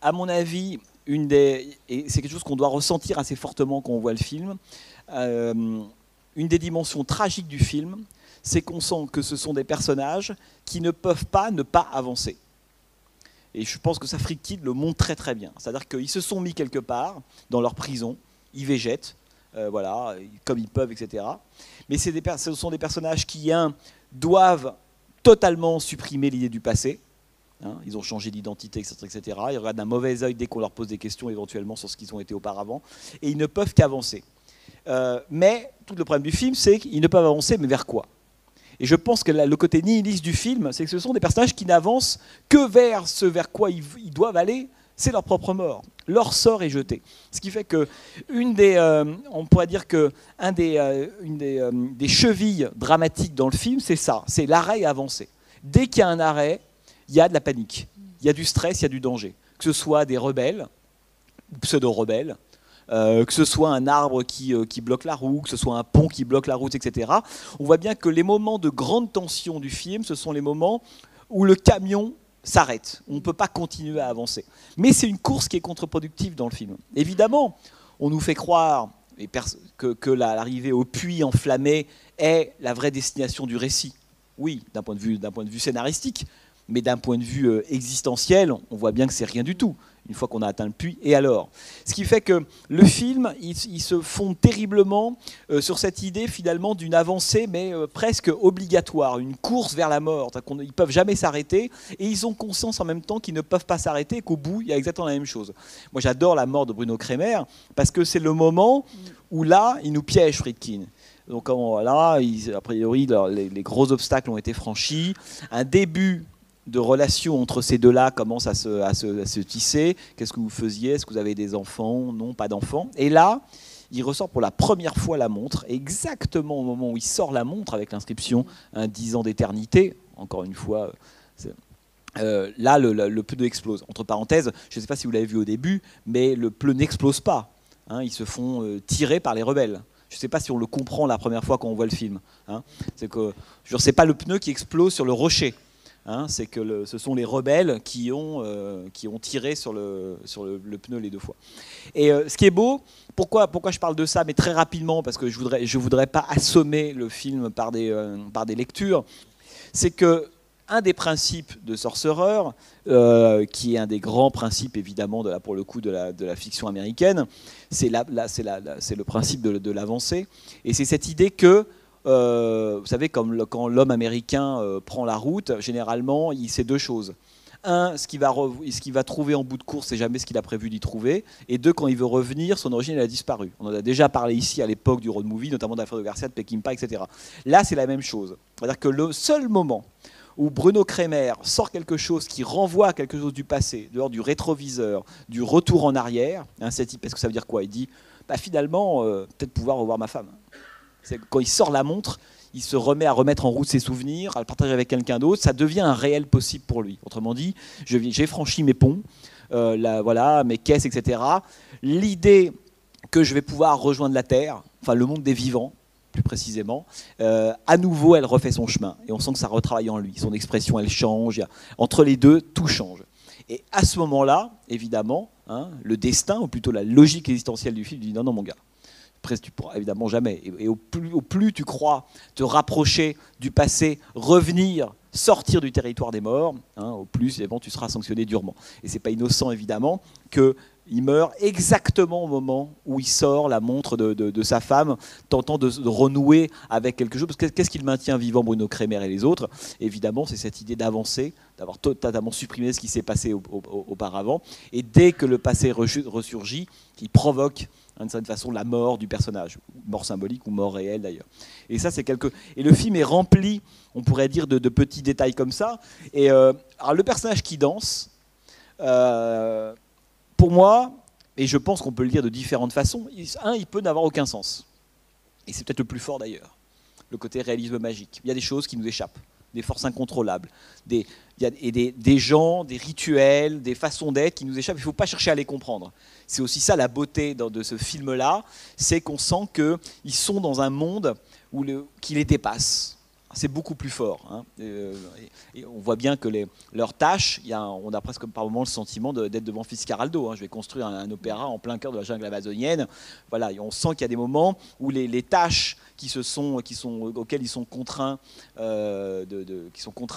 à mon avis, et c'est quelque chose qu'on doit ressentir assez fortement quand on voit le film, une des dimensions tragiques du film, c'est qu'on sent que ce sont des personnages qui ne peuvent pas ne pas avancer. Et je pense que ça, Friedkin le montre très très bien. C'est-à-dire qu'ils se sont mis quelque part, dans leur prison, ils végètent, voilà, comme ils peuvent, etc. Mais ce sont des personnages qui, doivent totalement supprimer l'idée du passé. Hein, ils ont changé d'identité, etc. Ils regardent d'un mauvais œil dès qu'on leur pose des questions éventuellement sur ce qu'ils ont été auparavant. Et ils ne peuvent qu'avancer. Mais tout le problème du film, c'est qu'ils ne peuvent avancer, mais vers quoi ? Et je pense que le côté nihiliste du film, c'est que ce sont des personnages qui n'avancent que vers ce vers quoi ils doivent aller, c'est leur propre mort. Leur sort est jeté. Ce qui fait que on pourrait dire que une des chevilles dramatiques dans le film, c'est ça, c'est l'arrêt et avancer. Dès qu'il y a un arrêt, il y a de la panique, il y a du stress, il y a du danger. Que ce soit des rebelles, ou pseudo-rebelles, que ce soit un arbre qui bloque la route, que ce soit un pont qui bloque la route, etc. On voit bien que les moments de grande tension du film, ce sont les moments où le camion s'arrête. On ne peut pas continuer à avancer. Mais c'est une course qui est contre-productive dans le film. Évidemment, on nous fait croire que l'arrivée au puits enflammé est la vraie destination du récit. Oui, d'un point de vue scénaristique, mais d'un point de vue existentiel, on voit bien que c'est rien du tout, une fois qu'on a atteint le puits, et alors ? Ce qui fait que le film, il se fonde terriblement sur cette idée finalement d'une avancée, mais presque obligatoire, une course vers la mort. Ils ne peuvent jamais s'arrêter, et ils ont conscience en même temps qu'ils ne peuvent pas s'arrêter, et qu'au bout, il y a exactement la même chose. Moi, j'adore la mort de Bruno Kremer, parce que c'est le moment où là, il nous piège, Friedkin. Donc là, a priori, les gros obstacles ont été franchis, un début de relation entre ces deux-là commence à se tisser. Qu'est-ce que vous faisiez ? Est-ce que vous avez des enfants ? Non, pas d'enfants. Et là, il ressort pour la première fois la montre, exactement au moment où il sort la montre avec l'inscription 10 ans d'éternité, encore une fois, là le pneu explose. Entre parenthèses, je ne sais pas si vous l'avez vu au début, mais le pneu n'explose pas. Hein, ils se font tirer par les rebelles. Je ne sais pas si on le comprend la première fois quand on voit le film. Hein. C'est que, c'est pas le pneu qui explose sur le rocher. Hein, c'est que ce sont les rebelles qui ont tiré sur le pneu les 2 fois. Et ce qui est beau, pourquoi je parle de ça, mais très rapidement, parce que je voudrais pas assommer le film par des lectures, c'est que un des principes de Sorcerer, qui est un des grands principes évidemment pour le coup de la fiction américaine, c'est le principe de l'avancée, et c'est cette idée que vous savez, quand l'homme américain prend la route, généralement, il sait 2 choses. 1, ce qu'il va trouver en bout de course, c'est jamais ce qu'il a prévu d'y trouver. Et 2, quand il veut revenir, son origine elle a disparu. On en a déjà parlé ici à l'époque du road movie, notamment d'Alfredo Garcia, de Peckinpah, etc. Là, c'est la même chose. C'est-à-dire que le seul moment où Bruno Kremer sort quelque chose qui renvoie à quelque chose du passé, dehors du rétroviseur, du retour en arrière, hein, parce que ça veut dire quoi? Il dit, finalement, peut-être pouvoir revoir ma femme. Quand il sort la montre, il se remet à remettre en route ses souvenirs, à le partager avec quelqu'un d'autre, ça devient un réel possible pour lui. Autrement dit, j'ai franchi mes ponts, voilà, mes caisses, etc. L'idée que je vais pouvoir rejoindre la Terre, enfin le monde des vivants, plus précisément, à nouveau, elle refait son chemin. Et on sent que ça retravaille en lui. Son expression, elle change. Entre les deux, tout change. Et à ce moment-là, évidemment, hein, le destin, ou plutôt la logique existentielle du film, dit non, mon gars. Tu pourras évidemment jamais. Et au plus tu crois te rapprocher du passé, revenir, sortir du territoire des morts, hein, au plus évidemment, tu seras sanctionné durement. Et c'est pas innocent évidemment qu'il meurt exactement au moment où il sort la montre de sa femme, tentant de renouer avec quelque chose. Parce que qu'est-ce qui le maintient vivant, Bruno Kremer et les autres? Évidemment, c'est cette idée d'avancer, d'avoir totalement supprimé ce qui s'est passé auparavant. Et dès que le passé ressurgit, il provoque d'une certaine façon la mort du personnage, mort symbolique ou mort réelle d'ailleurs. Et ça, et le film est rempli, on pourrait dire, de petits détails comme ça. Et alors le personnage qui danse, pour moi, et je pense qu'on peut le dire de différentes façons, il peut n'avoir aucun sens. Et c'est peut-être le plus fort d'ailleurs, le côté réalisme magique. Il y a des choses qui nous échappent, des forces incontrôlables, des gens, des rituels, des façons d'être qui nous échappent. Il ne faut pas chercher à les comprendre. C'est aussi ça la beauté de ce film-là, c'est qu'on sent qu'ils sont dans un monde qui les dépasse. C'est beaucoup plus fort. Hein. Et on voit bien que leurs tâches, on a presque par moments le sentiment d'être devant Fitzcarraldo. Hein. Je vais construire un opéra en plein cœur de la jungle amazonienne. Voilà, et on sent qu'il y a des moments où les tâches auxquelles ils sont contraints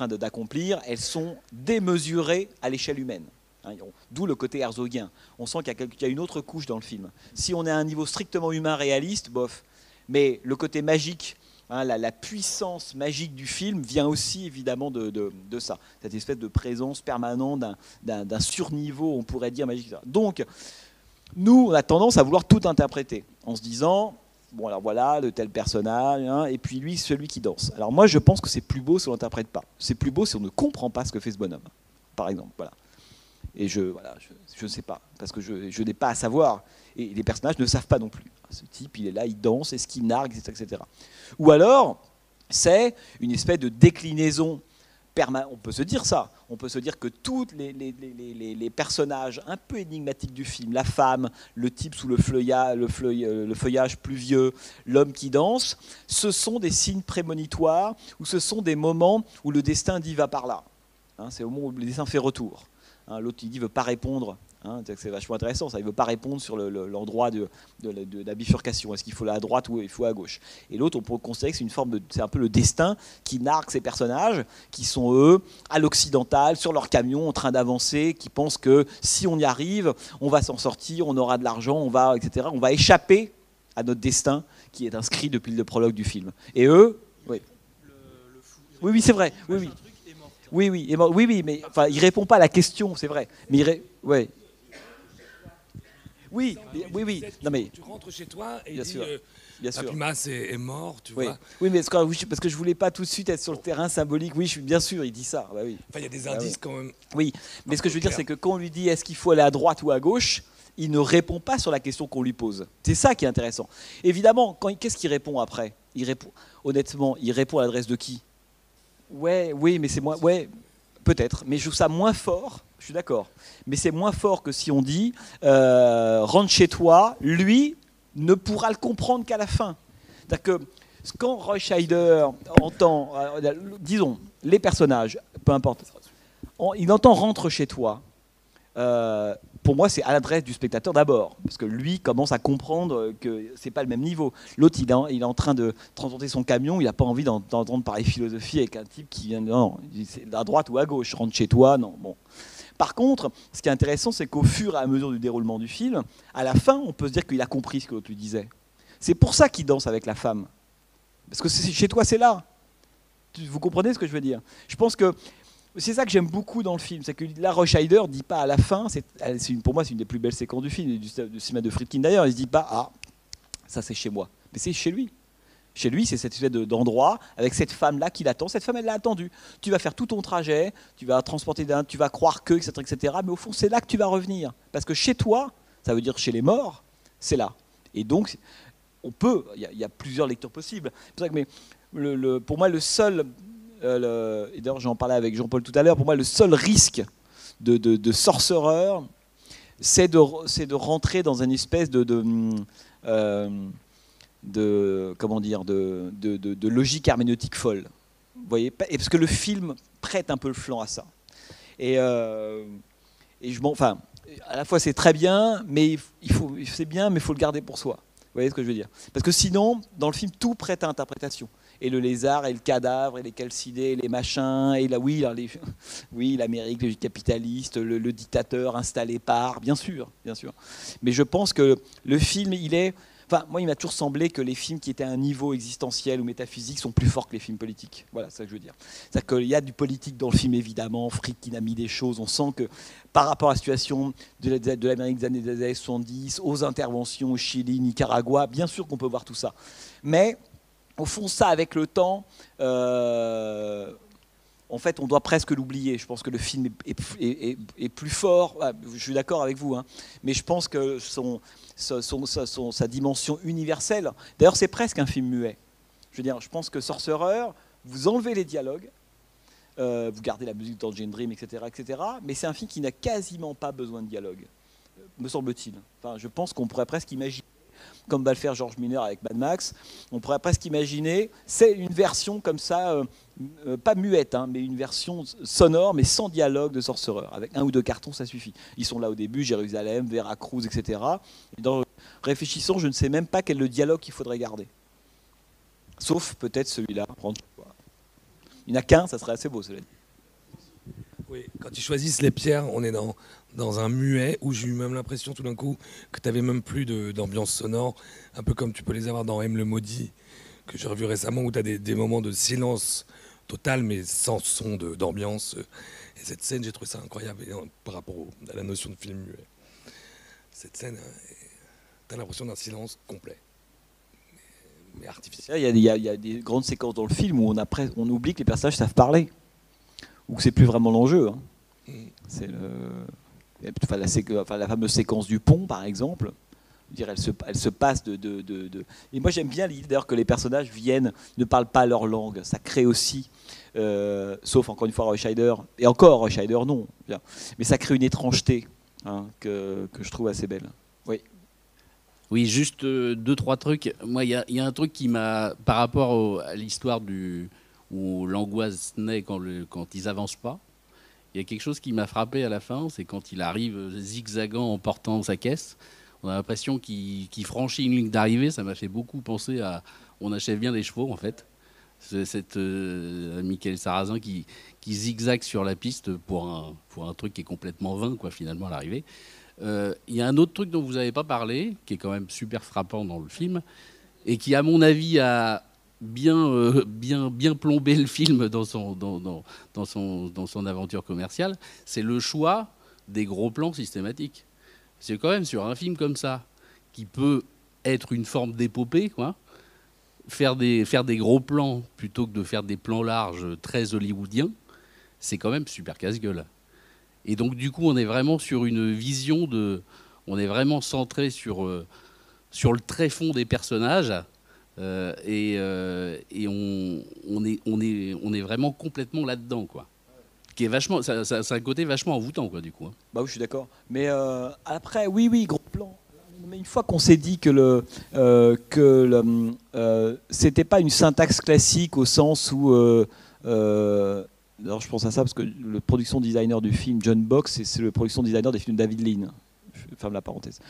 d'accomplir, elles sont démesurées à l'échelle humaine. Hein, d'où le côté herzogien. On sent qu'il y a une autre couche dans le film. Si on est à un niveau strictement humain réaliste, bof. Mais le côté magique, hein, la puissance magique du film vient aussi évidemment de ça. Cette espèce de présence permanente d'un surniveau, on pourrait dire magique. Donc, nous, on a tendance à vouloir tout interpréter en se disant, bon alors voilà, de tel personnage, hein, et puis lui, celui qui danse. Alors moi, je pense que c'est plus beau si on l'interprète pas. C'est plus beau si on ne comprend pas ce que fait ce bonhomme, par exemple. Voilà. Et je ne sais pas, parce que je n'ai pas à savoir. Et les personnages ne savent pas non plus. Ce type, il est là, il danse, est-ce qu'il nargue, etc. Ou alors, c'est une espèce de déclinaison permanente. On peut se dire ça. On peut se dire que tous les personnages un peu énigmatiques du film, la femme, le type sous le feuillage pluvieux, l'homme qui danse, ce sont des signes prémonitoires, ou ce sont des moments où le destin dit va par là. Hein, c'est au moment où le destin fait retour. Hein, l'autre, il dit ne veut pas répondre. Hein, c'est vachement intéressant, ça. Il ne veut pas répondre sur l'endroit de la bifurcation. Est-ce qu'il faut aller à droite ou il faut à gauche? Et l'autre, on peut considérer que c'est un peu le destin qui nargue ces personnages, qui sont eux, à l'occidental, sur leur camion, en train d'avancer, qui pensent que si on y arrive, on va s'en sortir, on aura de l'argent, etc. On va échapper à notre destin qui est inscrit depuis le prologue du film. Et eux, oui. Oui, c'est vrai. Oui. Oui, mais enfin, il répond pas à la question, c'est vrai. Mais ouais. Oui. Non, mais tu rentres chez toi et bien sûr. Pumas est mort, tu vois. Oui, mais parce que je voulais pas tout de suite être sur le terrain symbolique. Oui, bien sûr, il dit ça. Bah oui. Enfin, il y a des indices quand même. Oui, mais ce que je veux dire, c'est que quand on lui dit est-ce qu'il faut aller à droite ou à gauche, il ne répond pas sur la question qu'on lui pose. C'est ça qui est intéressant. Évidemment, qu'est-ce qu'il répond après? Honnêtement, il répond à l'adresse de qui? Oui, mais c'est moi. Ouais, peut-être. Mais je trouve ça moins fort. Je suis d'accord. Mais c'est moins fort que si on dit rentre chez toi. Lui ne pourra le comprendre qu'à la fin. C'est-à-dire que quand Roy Scheider entend, disons, les personnages, peu importe, il entend rentre chez toi. Pour moi, c'est à l'adresse du spectateur d'abord, parce que lui commence à comprendre que c'est pas le même niveau. L'autre, il est en train de transporter son camion, il n'a pas envie d'entendre parler philosophie avec un type qui vient de non, c'est à droite ou à gauche, rentre chez toi, non. Bon. Par contre, ce qui est intéressant, c'est qu'au fur et à mesure du déroulement du film, à la fin, on peut se dire qu'il a compris ce que l'autre lui disait. C'est pour ça qu'il danse avec la femme, parce que chez toi, c'est là. Vous comprenez ce que je veux dire? Je pense que c'est ça que j'aime beaucoup dans le film, c'est que là, Roy Scheider ne dit pas à la fin, pour moi c'est une des plus belles séquences du film, du cinéma de Friedkin d'ailleurs, il ne se dit pas « Ah, ça c'est chez moi », mais c'est chez lui. Chez lui, c'est cette espèce d'endroit avec cette femme-là qui l'attend. Cette femme, elle l'a attendu. Tu vas faire tout ton trajet, tu vas transporter tu vas croire que, etc. Mais au fond, c'est là que tu vas revenir. Parce que chez toi, ça veut dire chez les morts, c'est là. Et donc, il y a plusieurs lectures possibles. C'est pour ça que, pour moi, le seul... et d'ailleurs j'en parlais avec Jean-Paul tout à l'heure, pour moi le seul risque de Sorcerer, c'est de rentrer dans une espèce comment dire, de logique herméneutique folle. Vous voyez, parce que le film prête un peu le flanc à ça. Enfin, à la fois c'est très bien, mais c'est bien, mais il faut le garder pour soi. Vous voyez ce que je veux dire? Parce que sinon, dans le film, tout prête à interprétation. Et le lézard, et le cadavre, et les calcidés, et les machins, et l'Amérique, le capitaliste, le dictateur installé par, bien sûr. Mais je pense que le film, moi, il m'a toujours semblé que les films qui étaient à un niveau existentiel ou métaphysique sont plus forts que les films politiques. Voilà, c'est ça que je veux dire. C'est-à-dire qu'il y a du politique dans le film, évidemment. Friedkin a mis des choses. On sent que par rapport à la situation de l'Amérique des années 70, aux interventions au Chili, Nicaragua, bien sûr qu'on peut voir tout ça. Mais au fond, ça, avec le temps, en fait, on doit presque l'oublier. Je pense que le film est plus fort. Je suis d'accord avec vous, hein, mais je pense que sa dimension universelle. D'ailleurs, c'est presque un film muet. Je veux dire, je pense que Sorcerer, vous enlevez les dialogues, vous gardez la musique d'Angel Dream, etc., mais c'est un film qui n'a quasiment pas besoin de dialogue, me semble-t-il. Enfin, je pense qu'on pourrait presque imaginer, comme va le faire George Miller avec Mad Max, on pourrait presque imaginer, c'est une version comme ça, pas muette, hein, mais une version sonore, mais sans dialogue de Sorcerer. Avec un ou deux cartons, ça suffit. Ils sont là au début, Jérusalem, Veracruz, etc. Et réfléchissant, je ne sais même pas quel est le dialogue qu'il faudrait garder. Sauf peut-être celui-là. Il n'y en a qu'un, ça serait assez beau, cela dit. Oui, quand ils choisissent les pierres, on est dans un muet où j'ai eu même l'impression tout d'un coup que tu n'avais même plus d'ambiance sonore, un peu comme tu peux les avoir dans M le Maudit, que j'ai revu récemment, où tu as des moments de silence total, mais sans son d'ambiance. Et cette scène, j'ai trouvé ça incroyable par rapport à la notion de film muet. Cette scène, tu as l'impression d'un silence complet, mais artificiel. Il y a des grandes séquences dans le film où on oublie que les personnages savent parler. Ou que c'est plus vraiment l'enjeu. Hein. C'est la fameuse séquence du pont, par exemple. Je veux dire, elle se passe de... Et moi, j'aime bien l'idée d'ailleurs que les personnages ne parlent pas leur langue. Ça crée aussi, sauf encore une fois Roy Scheider, et encore Roy Scheider, non. Bien. Mais ça crée une étrangeté que je trouve assez belle. Oui. Oui, juste deux, trois trucs. Moi, il y a un truc qui m'a, par rapport à l'histoire où l'angoisse naît quand ils avancent pas. Il y a quelque chose qui m'a frappé à la fin, c'est quand il arrive zigzagant en portant sa caisse. On a l'impression qu'il franchit une ligne d'arrivée. Ça m'a fait beaucoup penser à On achève bien les chevaux, en fait. C'est Michael Sarrazin qui zigzague sur la piste pour un truc qui est complètement vain, quoi, finalement, à l'arrivée. Il y a un autre truc dont vous n'avez pas parlé, qui est quand même super frappant dans le film, et qui, à mon avis, a bien plombé le film dans son aventure commerciale, c'est le choix des gros plans systématiques. C'est quand même sur un film comme ça, qui peut être une forme d'épopée, quoi, faire des gros plans plutôt que de faire des plans larges très hollywoodiens, c'est quand même super casse-gueule. Et donc du coup, on est vraiment sur une vision On est vraiment centré sur le tréfonds des personnages et on est vraiment complètement là-dedans, quoi. Qui est vachement, ça a un côté vachement envoûtant, quoi, du coup. Bah oui, je suis d'accord. Mais après, oui, gros plan. Mais une fois qu'on s'est dit que c'était pas une syntaxe classique au sens où alors je pense à ça parce que le production designer du film, John Box, c'est le production designer des films de David Lean. Je ferme la parenthèse.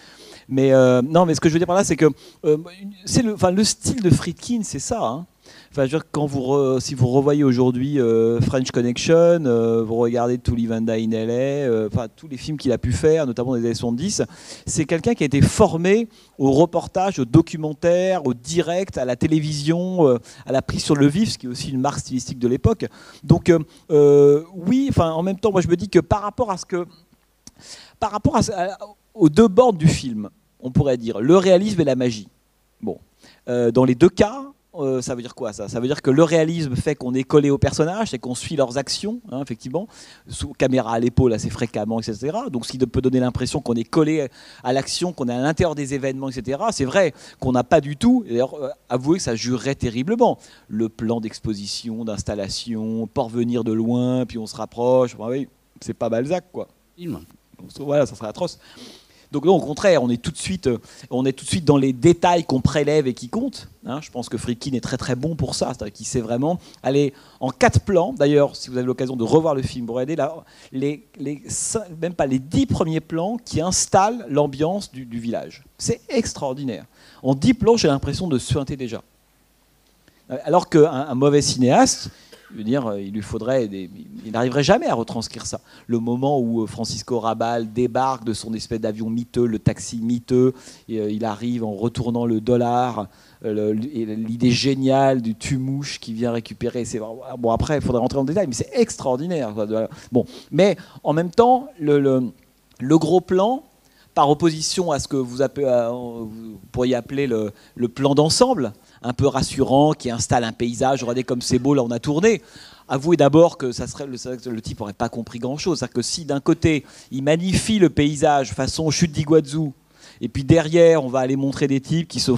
Mais non, mais ce que je veux dire par là, c'est que le style de Friedkin, c'est ça. Hein. Enfin, je veux dire, si vous revoyez aujourd'hui French Connection, vous regardez To Live and Die in LA, tous les films qu'il a pu faire, notamment dans les années 70, c'est quelqu'un qui a été formé au reportage, au documentaire, au direct, à la télévision, à la prise sur le vif, ce qui est aussi une marque stylistique de l'époque. Donc oui, en même temps, moi je me dis que par rapport aux deux bornes du film, on pourrait dire le réalisme et la magie. Bon, dans les deux cas, ça veut dire quoi ça veut dire que le réalisme fait qu'on est collé aux personnages, c'est qu'on suit leurs actions, hein, effectivement, sous caméra à l'épaule assez fréquemment, etc. Donc ce qui peut donner l'impression qu'on est collé à l'action, qu'on est à l'intérieur des événements, etc. C'est vrai qu'on n'a pas du tout, et d'ailleurs avouez que ça jurerait terriblement, le plan d'exposition, d'installation, pour venir de loin, puis on se rapproche, oui, c'est pas Balzac, quoi. Donc, voilà, ça serait atroce. Donc non, au contraire, on est tout de suite dans les détails qu'on prélève et qui comptent. Hein. Je pense que Friedkin est très très bon pour ça, c'est-à-dire qu'il sait vraiment aller en 4 plans. D'ailleurs, si vous avez l'occasion de revoir le film, vous regardez là, même pas les 10 premiers plans qui installent l'ambiance du village. C'est extraordinaire. En 10 plans, j'ai l'impression de suinter déjà. Alors qu'un mauvais cinéaste, je veux dire, il n'arriverait jamais à retranscrire ça. Le moment où Francisco Rabal débarque de son espèce d'avion miteux, le taxi miteux, et, il arrive en retournant le dollar, l'idée géniale du tue-mouche qui vient récupérer. Bon, après, il faudrait rentrer dans le détail, mais c'est extraordinaire. Bon, mais en même temps, le gros plan, par opposition à ce que vous pourriez appeler le plan d'ensemble, un peu rassurant, qui installe un paysage. Regardez comme c'est beau, là on a tourné. Avouez d'abord que le type n'aurait pas compris grand-chose. C'est-à-dire que si d'un côté, il magnifie le paysage façon chute d'Iguazu, et puis derrière, on va aller montrer des types qui se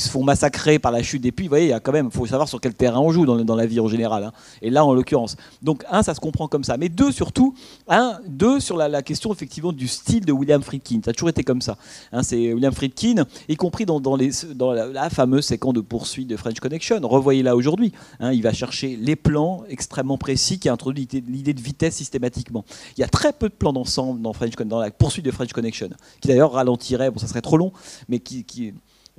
font massacrer par la chute des puits. Vous voyez, il faut savoir sur quel terrain on joue dans la vie en général. Hein. Et là, en l'occurrence. Donc, ça se comprend comme ça. Mais surtout, sur la question effectivement du style de William Friedkin. Ça a toujours été comme ça. Hein, c'est William Friedkin, y compris dans la fameuse séquence de poursuite de French Connection. Revoyez-la aujourd'hui. Hein, il va chercher les plans extrêmement précis qui introduit l'idée de vitesse systématiquement. Il y a très peu de plans d'ensemble dans la poursuite de French Connection, qui d'ailleurs ralentirait, bon ça serait trop long, mais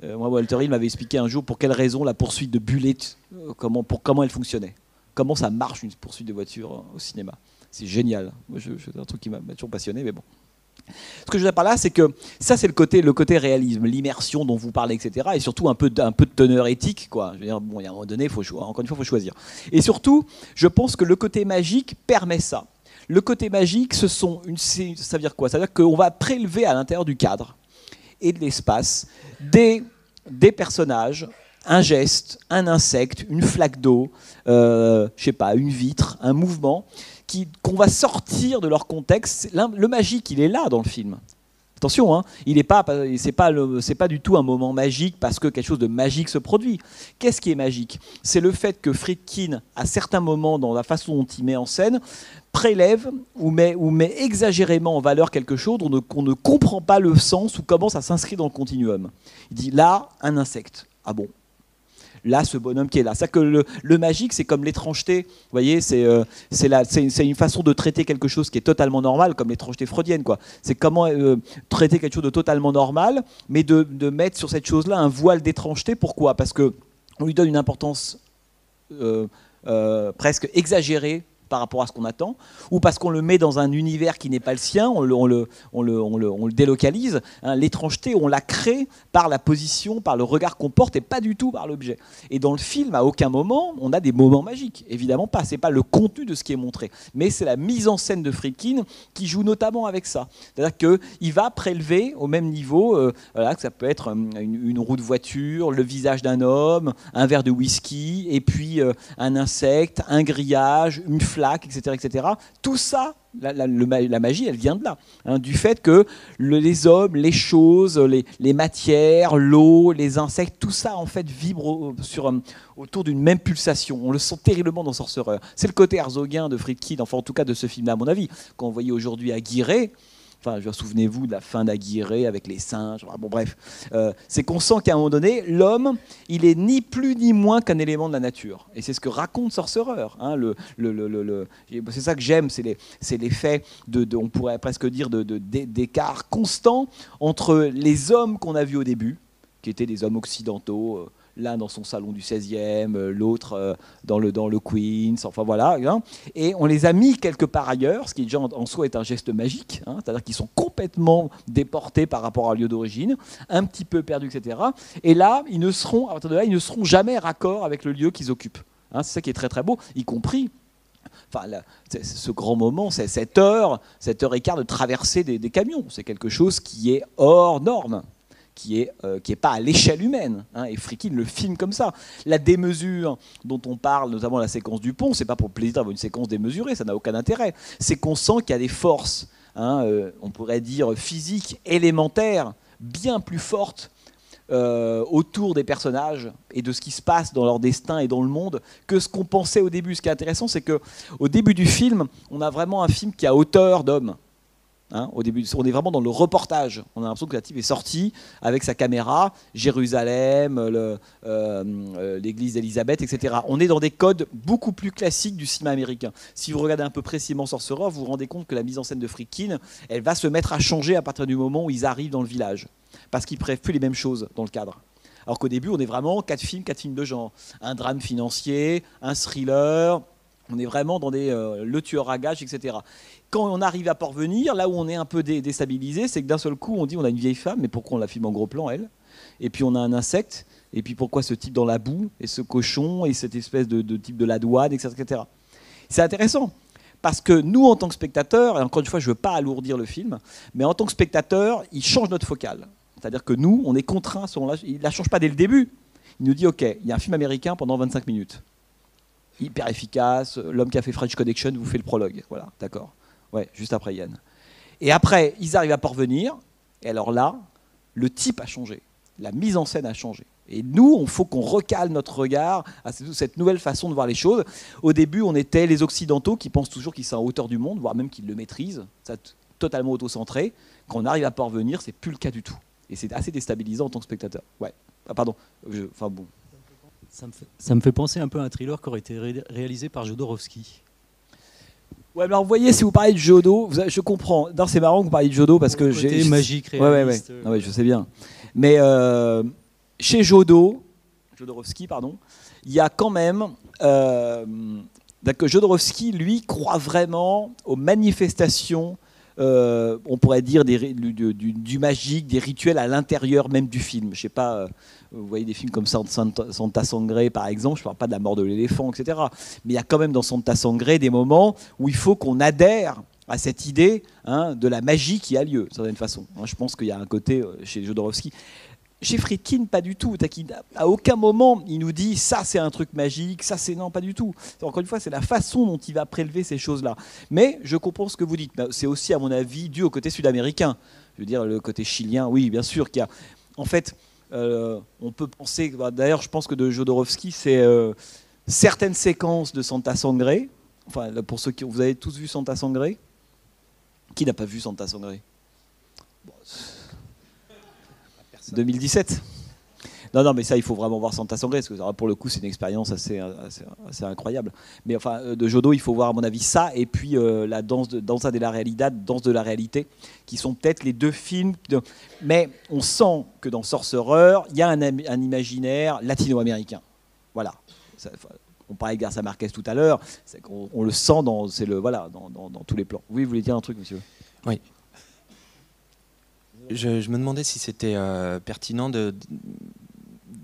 moi Walter Hill m'avait expliqué un jour pour quelle raison la poursuite de Bullet, comment elle fonctionnait, comment ça marche une poursuite de voiture au cinéma. C'est génial, c'est un truc qui m'a toujours passionné, mais bon. Ce que je veux dire par là, c'est que ça c'est le côté réalisme, l'immersion dont vous parlez, etc. Et surtout un peu de teneur éthique, quoi. Je veux dire, bon, il y a un moment donné, encore une fois, il faut choisir. Et surtout, je pense que le côté magique permet ça. Le côté magique, ça veut dire quoi? Ça veut dire qu'on va prélever à l'intérieur du cadre et de l'espace des personnages, un geste, un insecte, une flaque d'eau, je sais pas, une vitre, un mouvement, qu'on va sortir de leur contexte. Le magique, il est là dans le film. Attention, hein, c'est pas du tout un moment magique parce que quelque chose de magique se produit. Qu'est-ce qui est magique? C'est le fait que Friedkin, à certains moments, dans la façon dont il met en scène, prélève ou met exagérément en valeur quelque chose qu'on ne comprend pas le sens ou comment ça s'inscrit dans le continuum. Il dit là, un insecte. Ah bon? Là, ce bonhomme qui est là. C'est-à-dire que le magique, c'est comme l'étrangeté. Vous voyez, c'est une façon de traiter quelque chose qui est totalement normal, comme l'étrangeté freudienne, quoi. C'est comment traiter quelque chose de totalement normal, mais de mettre sur cette chose-là un voile d'étrangeté. Pourquoi? Parce qu'on lui donne une importance presque exagérée par rapport à ce qu'on attend, ou parce qu'on le met dans un univers qui n'est pas le sien, on le délocalise. Hein, l'étrangeté, on la crée par la position, par le regard qu'on porte et pas du tout par l'objet. Et dans le film, à aucun moment, on a des moments magiques. Évidemment pas, c'est pas le contenu de ce qui est montré, mais c'est la mise en scène de Friedkin qui joue notamment avec ça. C'est-à-dire qu'il va prélever au même niveau, que ça peut être une roue de voiture, le visage d'un homme, un verre de whisky, et puis un insecte, un grillage, une flamme, flaques, etc., etc. Tout ça, la magie, elle vient de là, hein, du fait que les hommes, les choses, les matières, l'eau, les insectes, tout ça en fait vibre autour d'une même pulsation. On le sent terriblement dans Sorcerer. C'est le côté herzogien de Friedkin, enfin en tout cas de ce film-là à mon avis. Quand vous voyez aujourd'hui Aguirre, enfin, souvenez-vous de la fin d'Aguirre avec les singes. Bon, bref, c'est qu'on sent qu'à un moment donné, l'homme, il est ni plus ni moins qu'un élément de la nature. Et c'est ce que raconte Sorcerer. Hein, c'est ça que j'aime, c'est l'effet on pourrait presque dire, d'écart constant entre les hommes qu'on a vus au début, qui étaient des hommes occidentaux. L'un dans son salon du 16e, l'autre dans le Queens, enfin voilà. Hein. Et on les a mis quelque part ailleurs, ce qui déjà en soi est un geste magique, hein, c'est-à-dire qu'ils sont complètement déportés par rapport à leur lieu d'origine, un petit peu perdus, etc. Et là, à partir de là, ils ne seront jamais raccord avec le lieu qu'ils occupent. Hein, c'est ça qui est très très beau, y compris... Enfin, ce grand moment, c'est cette heure et quart de traversée des camions. C'est quelque chose qui est hors norme, qui est pas à l'échelle humaine, hein, et Friedkin le filme comme ça. La démesure dont on parle, notamment la séquence du pont, c'est pas pour le plaisir d'avoir une séquence démesurée, ça n'a aucun intérêt. C'est qu'on sent qu'il y a des forces, hein, on pourrait dire physiques, élémentaires, bien plus fortes autour des personnages et de ce qui se passe dans leur destin et dans le monde que ce qu'on pensait au début. Ce qui est intéressant, c'est qu'au début du film, on a vraiment un film qui a hauteur d'homme. Hein, au début, on est vraiment dans le reportage. On a l'impression que la type est sortie avec sa caméra, Jérusalem, l'église d'Élisabeth, etc. On est dans des codes beaucoup plus classiques du cinéma américain. Si vous regardez un peu précisément Sorcerer, vous vous rendez compte que la mise en scène de Friedkin, elle va se mettre à changer à partir du moment où ils arrivent dans le village. Parce qu'ils ne préfèrent plus les mêmes choses dans le cadre. Alors qu'au début, on est vraiment 4 films de genre. Un drame financier, un thriller... On est vraiment dans le tueur à gages, etc. Quand on arrive à Port-Venir, là où on est un peu déstabilisé, c'est que d'un seul coup, on dit on a une vieille femme, mais pourquoi on la filme en gros plan, elle? Et puis on a un insecte, et puis pourquoi ce type dans la boue, et ce cochon, et cette espèce de type de la douane, etc. C'est intéressant, parce que nous, en tant que spectateurs, et encore une fois, je ne veux pas alourdir le film, mais en tant que spectateurs, il change notre focale. C'est-à-dire que nous, on est contraints, il ne la change pas dès le début. Il nous dit, ok, il y a un film américain pendant 25 minutes. Hyper efficace, l'homme qui a fait French Connection vous fait le prologue, voilà, d'accord. Ouais, juste après Yann. Et après, ils arrivent à Port-Venir, et alors là, le type a changé, la mise en scène a changé. Et nous, il faut qu'on recale notre regard à cette nouvelle façon de voir les choses. Au début, on était les Occidentaux qui pensent toujours qu'ils sont en hauteur du monde, voire même qu'ils le maîtrisent, ça totalement auto-centré. Quand on arrive à Port-Venir, c'est plus le cas du tout. Et c'est assez déstabilisant en tant que spectateur. Ouais. Ah, pardon. Enfin bon. Ça me fait penser un peu à un thriller qui aurait été réalisé par Jodorowsky. Ouais, alors vous voyez, si vous parlez de Jodo, je comprends. Non, c'est marrant que vous parliez de Jodo parce que j'ai magique, réaliste. Ouais. Ouais, je sais bien. Mais chez Jodorowsky, pardon, il y a quand même Jodorowsky, lui, croit vraiment aux manifestations. On pourrait dire du magique, des rituels à l'intérieur même du film. Je sais pas, vous voyez des films comme Santa Sangre par exemple, je ne parle pas de la mort de l'éléphant, etc. Mais il y a quand même dans Santa Sangre des moments où il faut qu'on adhère à cette idée, hein, de la magie qui a lieu, d'une certaine façon. Je pense qu'il y a un côté chez Jodorowsky. Chez Friedkin, pas du tout. À aucun moment, il nous dit ça c'est un truc magique, ça c'est non, pas du tout. Encore une fois, c'est la façon dont il va prélever ces choses-là. Mais je comprends ce que vous dites. C'est aussi, à mon avis, dû au côté sud-américain. Je veux dire, le côté chilien, oui, bien sûr qu'il y a. En fait, on peut penser. D'ailleurs, je pense que de Jodorowsky, c'est certaines séquences de Santa Sangre. Enfin, pour ceux qui, vous avez tous vu Santa Sangre? Qui n'a pas vu Santa Sangre? 2017. Non, mais ça, il faut vraiment voir Santa Sangre, parce que pour le coup, c'est une expérience assez incroyable. Mais enfin, de Jodo, il faut voir, à mon avis, ça, et puis la Danza de la Realidad, Danse de la réalité, qui sont peut-être les deux films. Mais on sent que dans Sorcerer, il y a un imaginaire latino-américain. Voilà. On parlait de Garcia Marquez tout à l'heure, on le sent dans tous les plans. Oui, vous voulez dire un truc, monsieur? Oui. Je me demandais si c'était pertinent de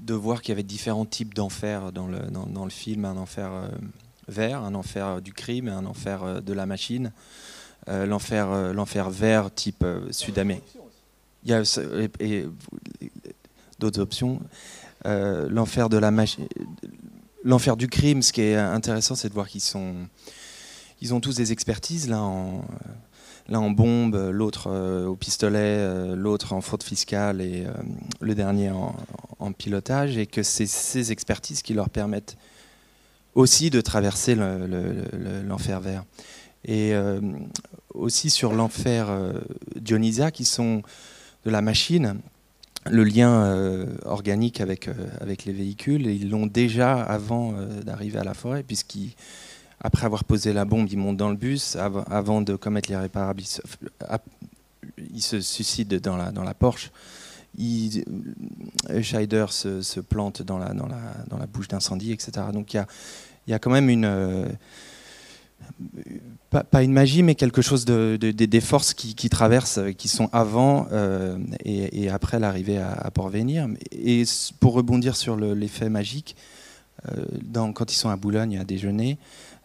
voir qu'il y avait différents types d'enfers dans le film. Un enfer vert, un enfer du crime, un enfer de la machine. L'enfer vert type sud-américain. Il y a et d'autres options. L'enfer de la machine. L'enfer du crime, ce qui est intéressant, c'est de voir qu'ils sont ils ont tous des expertises, l'un en bombe, l'autre au pistolet, l'autre en fraude fiscale et le dernier en pilotage, et que c'est ces expertises qui leur permettent aussi de traverser l'enfer vert. Et aussi sur l'enfer dionysiaque, qui sont de la machine, le lien organique avec les véhicules, et ils l'ont déjà avant d'arriver à la forêt, puisqu'après avoir posé la bombe, ils montent dans le bus, avant de commettre l'irréparable, ils se suicident dans la Porsche. Scheider se plante dans la bouche d'incendie, etc. Donc il y a quand même pas une magie, mais quelque chose des forces qui traversent, qui sont avant et après l'arrivée à Port-Venir. Et pour rebondir sur l'effet magique, quand ils sont à Boulogne à déjeuner,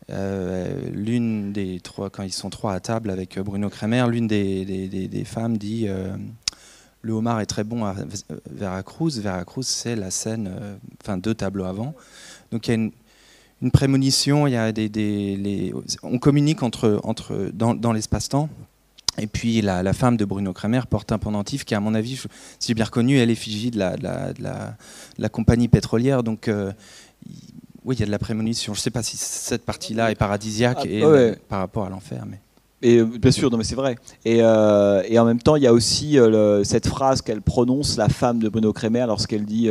l'une des trois, quand ils sont trois à table avec Bruno Kremer, l'une des femmes dit le homard est très bon à Veracruz. Veracruz, c'est la scène, 2 tableaux avant. Donc il y a une prémonition, il y a on communique dans l'espace-temps. Et puis la femme de Bruno Kremer porte un pendentif qui, à mon avis, si j'ai bien reconnu, est l'effigie de la compagnie pétrolière. Donc oui, il y a de la prémonition. Je ne sais pas si cette partie-là est paradisiaque par rapport à l'enfer. Mais... Et bien sûr, non mais c'est vrai. Et en même temps, il y a aussi cette phrase qu'elle prononce, la femme de Bruno Kremer, lorsqu'elle dit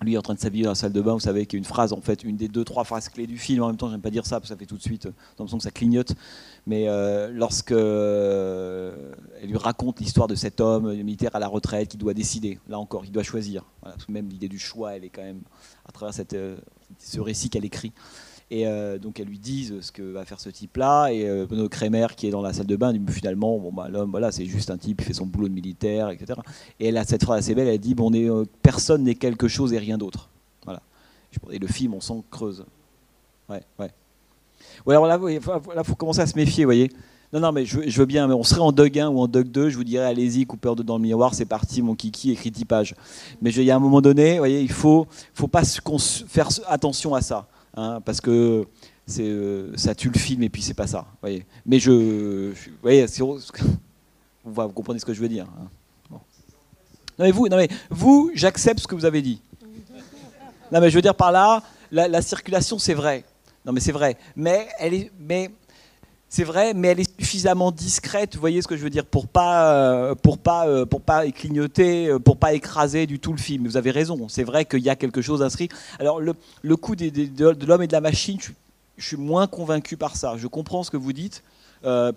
lui est en train de s'habiller dans la salle de bain, vous savez, qu'il y a une phrase, en fait, une des 2-3 phrases clés du film. En même temps, j'aime pas dire ça, parce que ça fait tout de suite, j'ai l'impression que ça clignote. Mais lorsque elle lui raconte l'histoire de cet homme militaire à la retraite qui doit décider, là encore, il doit choisir. Voilà, même l'idée du choix, elle est quand même à travers ce récit qu'elle écrit. Et donc elle lui dit ce que va faire ce type-là, et Bruno Kremer qui est dans la salle de bain dit l'homme, voilà, c'est juste un type, il fait son boulot de militaire, etc. Et elle a cette phrase assez belle, elle dit personne n'est quelque chose et rien d'autre. Voilà. Et le film, on s'en creuse. Ouais. Ouais, alors là, faut commencer à se méfier, vous voyez. Non, mais je veux bien, mais on serait en Doug 1 ou en Doug 2, je vous dirais, allez-y, coupeur de dans le miroir, c'est parti, mon kiki, écrit typage. Mais il y a un moment donné, vous voyez, il faut pas faire attention à ça. Hein, parce que ça tue le film et puis c'est pas ça. Voyez. Mais vous voyez, vous comprenez ce que je veux dire. Hein. Bon. Non mais vous, j'accepte ce que vous avez dit. Non mais je veux dire par là, la circulation c'est vrai. Non mais c'est vrai. C'est vrai, mais elle est suffisamment discrète, vous voyez ce que je veux dire, pour pas clignoter, pour pas écraser du tout le film. Vous avez raison, c'est vrai qu'il y a quelque chose inscrit. Alors le coup de l'homme et de la machine, je suis moins convaincu par ça. Je comprends ce que vous dites,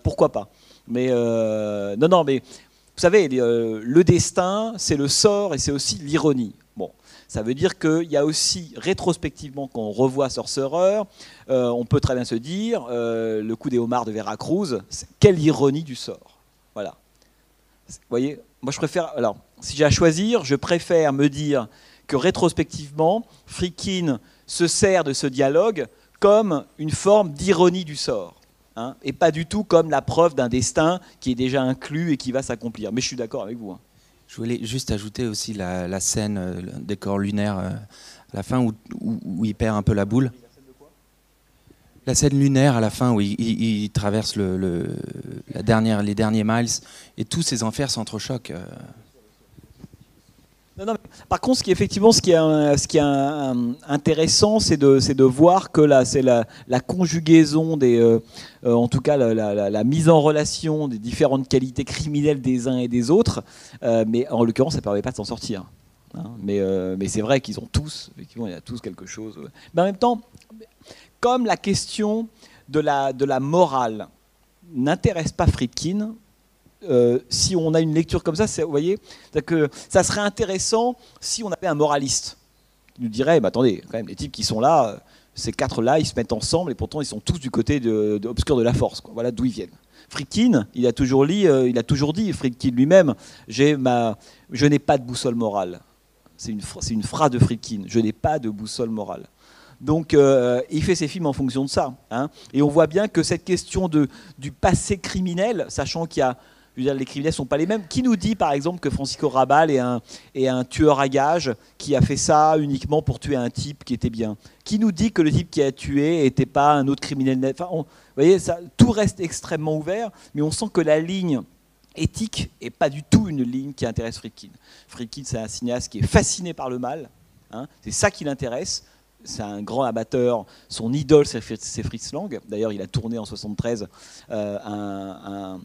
pourquoi pas. Mais non, mais vous savez, le destin, c'est le sort et c'est aussi l'ironie. Bon. Ça veut dire qu'il y a aussi, rétrospectivement, quand on revoit Sorcerer, on peut très bien se dire, le coup des homards de Veracruz, quelle ironie du sort. Voilà. Vous voyez, moi je préfère, alors, si j'ai à choisir, je préfère me dire que rétrospectivement, Friedkin se sert de ce dialogue comme une forme d'ironie du sort. Hein, et pas du tout comme la preuve d'un destin qui est déjà inclus et qui va s'accomplir. Mais je suis d'accord avec vous. Hein. Je voulais juste ajouter aussi la scène, le décor lunaire à la fin où il perd un peu la boule. La scène lunaire à la fin où il traverse les derniers miles et tous ces enfers s'entrechoquent. Non, par contre, ce qui est intéressant, c'est de voir que là, c'est la conjugaison en tout cas la mise en relation des différentes qualités criminelles des uns et des autres. Mais en l'occurrence, ça ne permet pas de s'en sortir. Hein, mais c'est vrai qu'ils ont tous, effectivement, il y a tous quelque chose. Mais en même temps, comme la question de la morale n'intéresse pas Friedkin. Si on a une lecture comme ça, vous voyez, que ça serait intéressant si on avait un moraliste qui nous dirait, attendez, quand même, les types qui sont là, ces 4-là, ils se mettent ensemble et pourtant ils sont tous du côté obscur de la force. Quoi. Voilà d'où ils viennent. Friedkin, il a toujours dit, Friedkin lui-même, je n'ai pas de boussole morale. C'est une phrase de Friedkin, je n'ai pas de boussole morale. Donc il fait ses films en fonction de ça. Hein. Et on voit bien que cette question du passé criminel, sachant qu'il y a Je veux dire, les criminels ne sont pas les mêmes. Qui nous dit, par exemple, que Francisco Rabal est un tueur à gages qui a fait ça uniquement pour tuer un type qui était bien? Qui nous dit que le type qui a tué n'était pas un autre criminel? Enfin, vous voyez, ça, tout reste extrêmement ouvert, mais on sent que la ligne éthique n'est pas du tout une ligne qui intéresse Friedkin. Friedkin, c'est un cinéaste qui est fasciné par le mal. Hein, c'est ça qui l'intéresse. C'est un grand amateur. Son idole, c'est Fritz Lang. D'ailleurs, il a tourné en 1973 un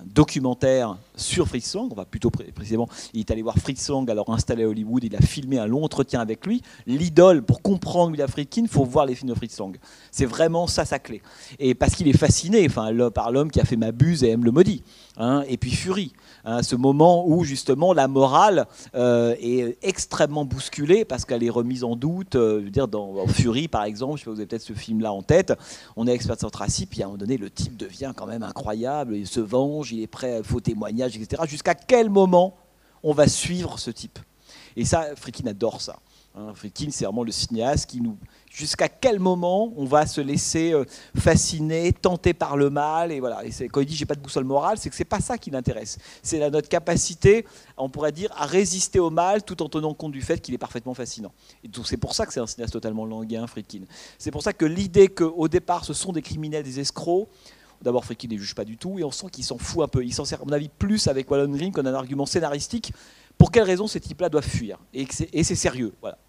documentaire sur Fritz Lang. Enfin, plutôt précisément, il est allé voir Fritz Lang alors installé à Hollywood. Il a filmé un long entretien avec lui. L'idole, pour comprendre William Friedkin, il faut voir les films de Fritz Lang. C'est vraiment ça sa clé. Et parce qu'il est fasciné par l'homme qui a fait Mabuse et Aime le maudit. Hein, et puis Fury. Hein, ce moment où justement la morale est extrêmement bousculée parce qu'elle est remise en doute. Je veux dire, dans Fury par exemple, je sais pas, vous avez peut-être ce film-là en tête, on est expert sur Tracy, puis à un moment donné le type devient quand même incroyable, il se venge, il est prêt à faux témoignages, etc. Jusqu'à quel moment on va suivre ce type? Et ça, Friedkin adore ça. Hein, Friedkin, c'est vraiment le cinéaste qui nous... Jusqu'à quel moment on va se laisser fasciner, tenter par le mal, et voilà. Et quand il dit j'ai pas de boussole morale, c'est que c'est pas ça qui l'intéresse. C'est notre capacité, on pourrait dire, à résister au mal tout en tenant compte du fait qu'il est parfaitement fascinant. Et donc c'est pour ça que c'est un cinéaste totalement languin, Friedkin. C'est pour ça que l'idée qu'au départ ce sont des criminels, des escrocs. D'abord, Friedkin ne les juge pas du tout, et on sent qu'il s'en fout un peu. Il s'en sert, à mon avis, plus avec Walon Green qu'un argument scénaristique. Pour quelles raisons ces types-là doivent fuir? Et c'est sérieux, voilà.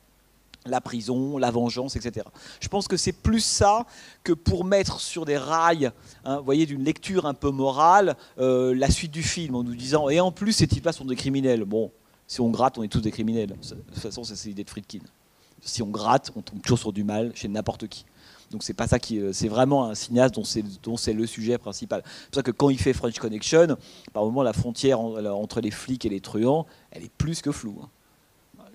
La prison, la vengeance, etc. Je pense que c'est plus ça que pour mettre sur des rails, hein, vous voyez, d'une lecture un peu morale, la suite du film, en nous disant, et en plus, ces types-là sont des criminels. Bon, si on gratte, on est tous des criminels. De toute façon, c'est l'idée de Friedkin. Si on gratte, on tombe toujours sur du mal chez n'importe qui. Donc c'est pas ça qui, c'est vraiment un cinéaste dont c'est le sujet principal. C'est pour ça que quand il fait French Connection, par moment la frontière entre les flics et les truands, elle est plus que floue. Hein.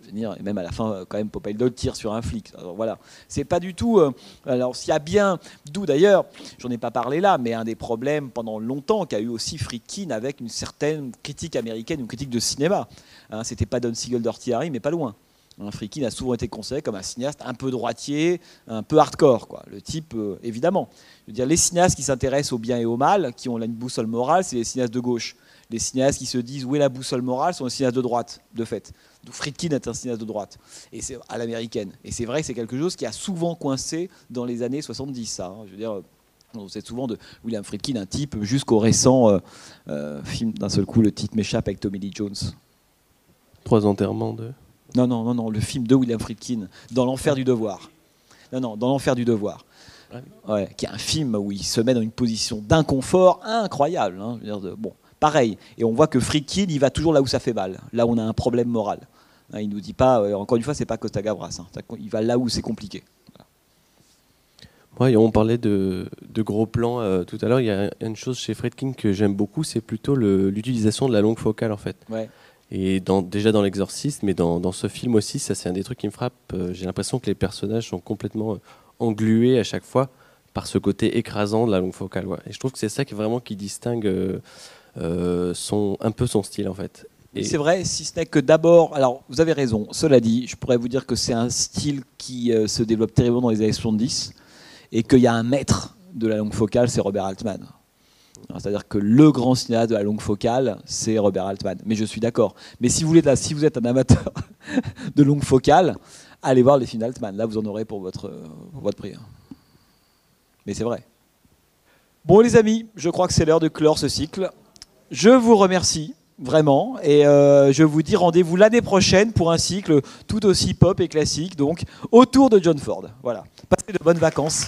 Je veux dire, et même à la fin, quand même, Popeye Dodd tire sur un flic. Alors, voilà, c'est pas du tout. Alors s'il y a bien, d'où d'ailleurs, j'en ai pas parlé là, mais un des problèmes pendant longtemps qu'a eu aussi Friedkin avec une certaine critique américaine, une critique de cinéma. Hein, c'était pas Don Siegel, Dirty Harry, mais pas loin. Friedkin a souvent été considéré comme un cinéaste un peu droitier, un peu hardcore, quoi. Le type, évidemment. Je veux dire, les cinéastes qui s'intéressent au bien et au mal, qui ont une boussole morale, c'est les cinéastes de gauche. Les cinéastes qui se disent où est la boussole morale sont les cinéastes de droite, de fait. Donc Friedkin est un cinéaste de droite, et c'est à l'américaine. Et c'est vrai que c'est quelque chose qui a souvent coincé dans les années 70, ça. Hein. Je veux dire, on sait souvent de William Friedkin, un type, jusqu'au récent film, d'un seul coup, le titre m'échappe, avec Tommy Lee Jones. 3 enterrements de... Non, le film de William Friedkin, Dans l'enfer du devoir. Non, Dans l'enfer du devoir. Ouais, qui est un film où il se met dans une position d'inconfort incroyable. Hein. Je veux dire, bon, pareil. Et on voit que Friedkin, il va toujours là où ça fait mal, là où on a un problème moral. Hein, il nous dit pas, encore une fois, c'est pas Costa Gavras. Hein. Il va là où c'est compliqué. Voilà. Ouais, on parlait de gros plans tout à l'heure. Il y a une chose chez Friedkin que j'aime beaucoup, c'est plutôt l'utilisation de la longue focale, en fait. Ouais. Et déjà dans L'Exorciste, mais dans ce film aussi, ça c'est un des trucs qui me frappe. J'ai l'impression que les personnages sont complètement englués à chaque fois par ce côté écrasant de la longue focale. Ouais. Et je trouve que c'est ça qui distingue un peu son style en fait. Et c'est vrai, si ce n'est que d'abord, alors vous avez raison, cela dit, je pourrais vous dire que c'est un style qui se développe terriblement dans les années 70 et qu'il y a un maître de la longue focale, c'est Robert Altman. C'est-à-dire que le grand cinéaste de la longue focale, c'est Robert Altman. Mais je suis d'accord. Mais si vous êtes un amateur de longue focale, allez voir les films d'Altman. Là, vous en aurez pour votre prix. Mais c'est vrai. Bon, les amis, je crois que c'est l'heure de clore ce cycle. Je vous remercie, vraiment. Et je vous dis rendez-vous l'année prochaine pour un cycle tout aussi pop et classique, donc autour de John Ford. Voilà. Passez de bonnes vacances.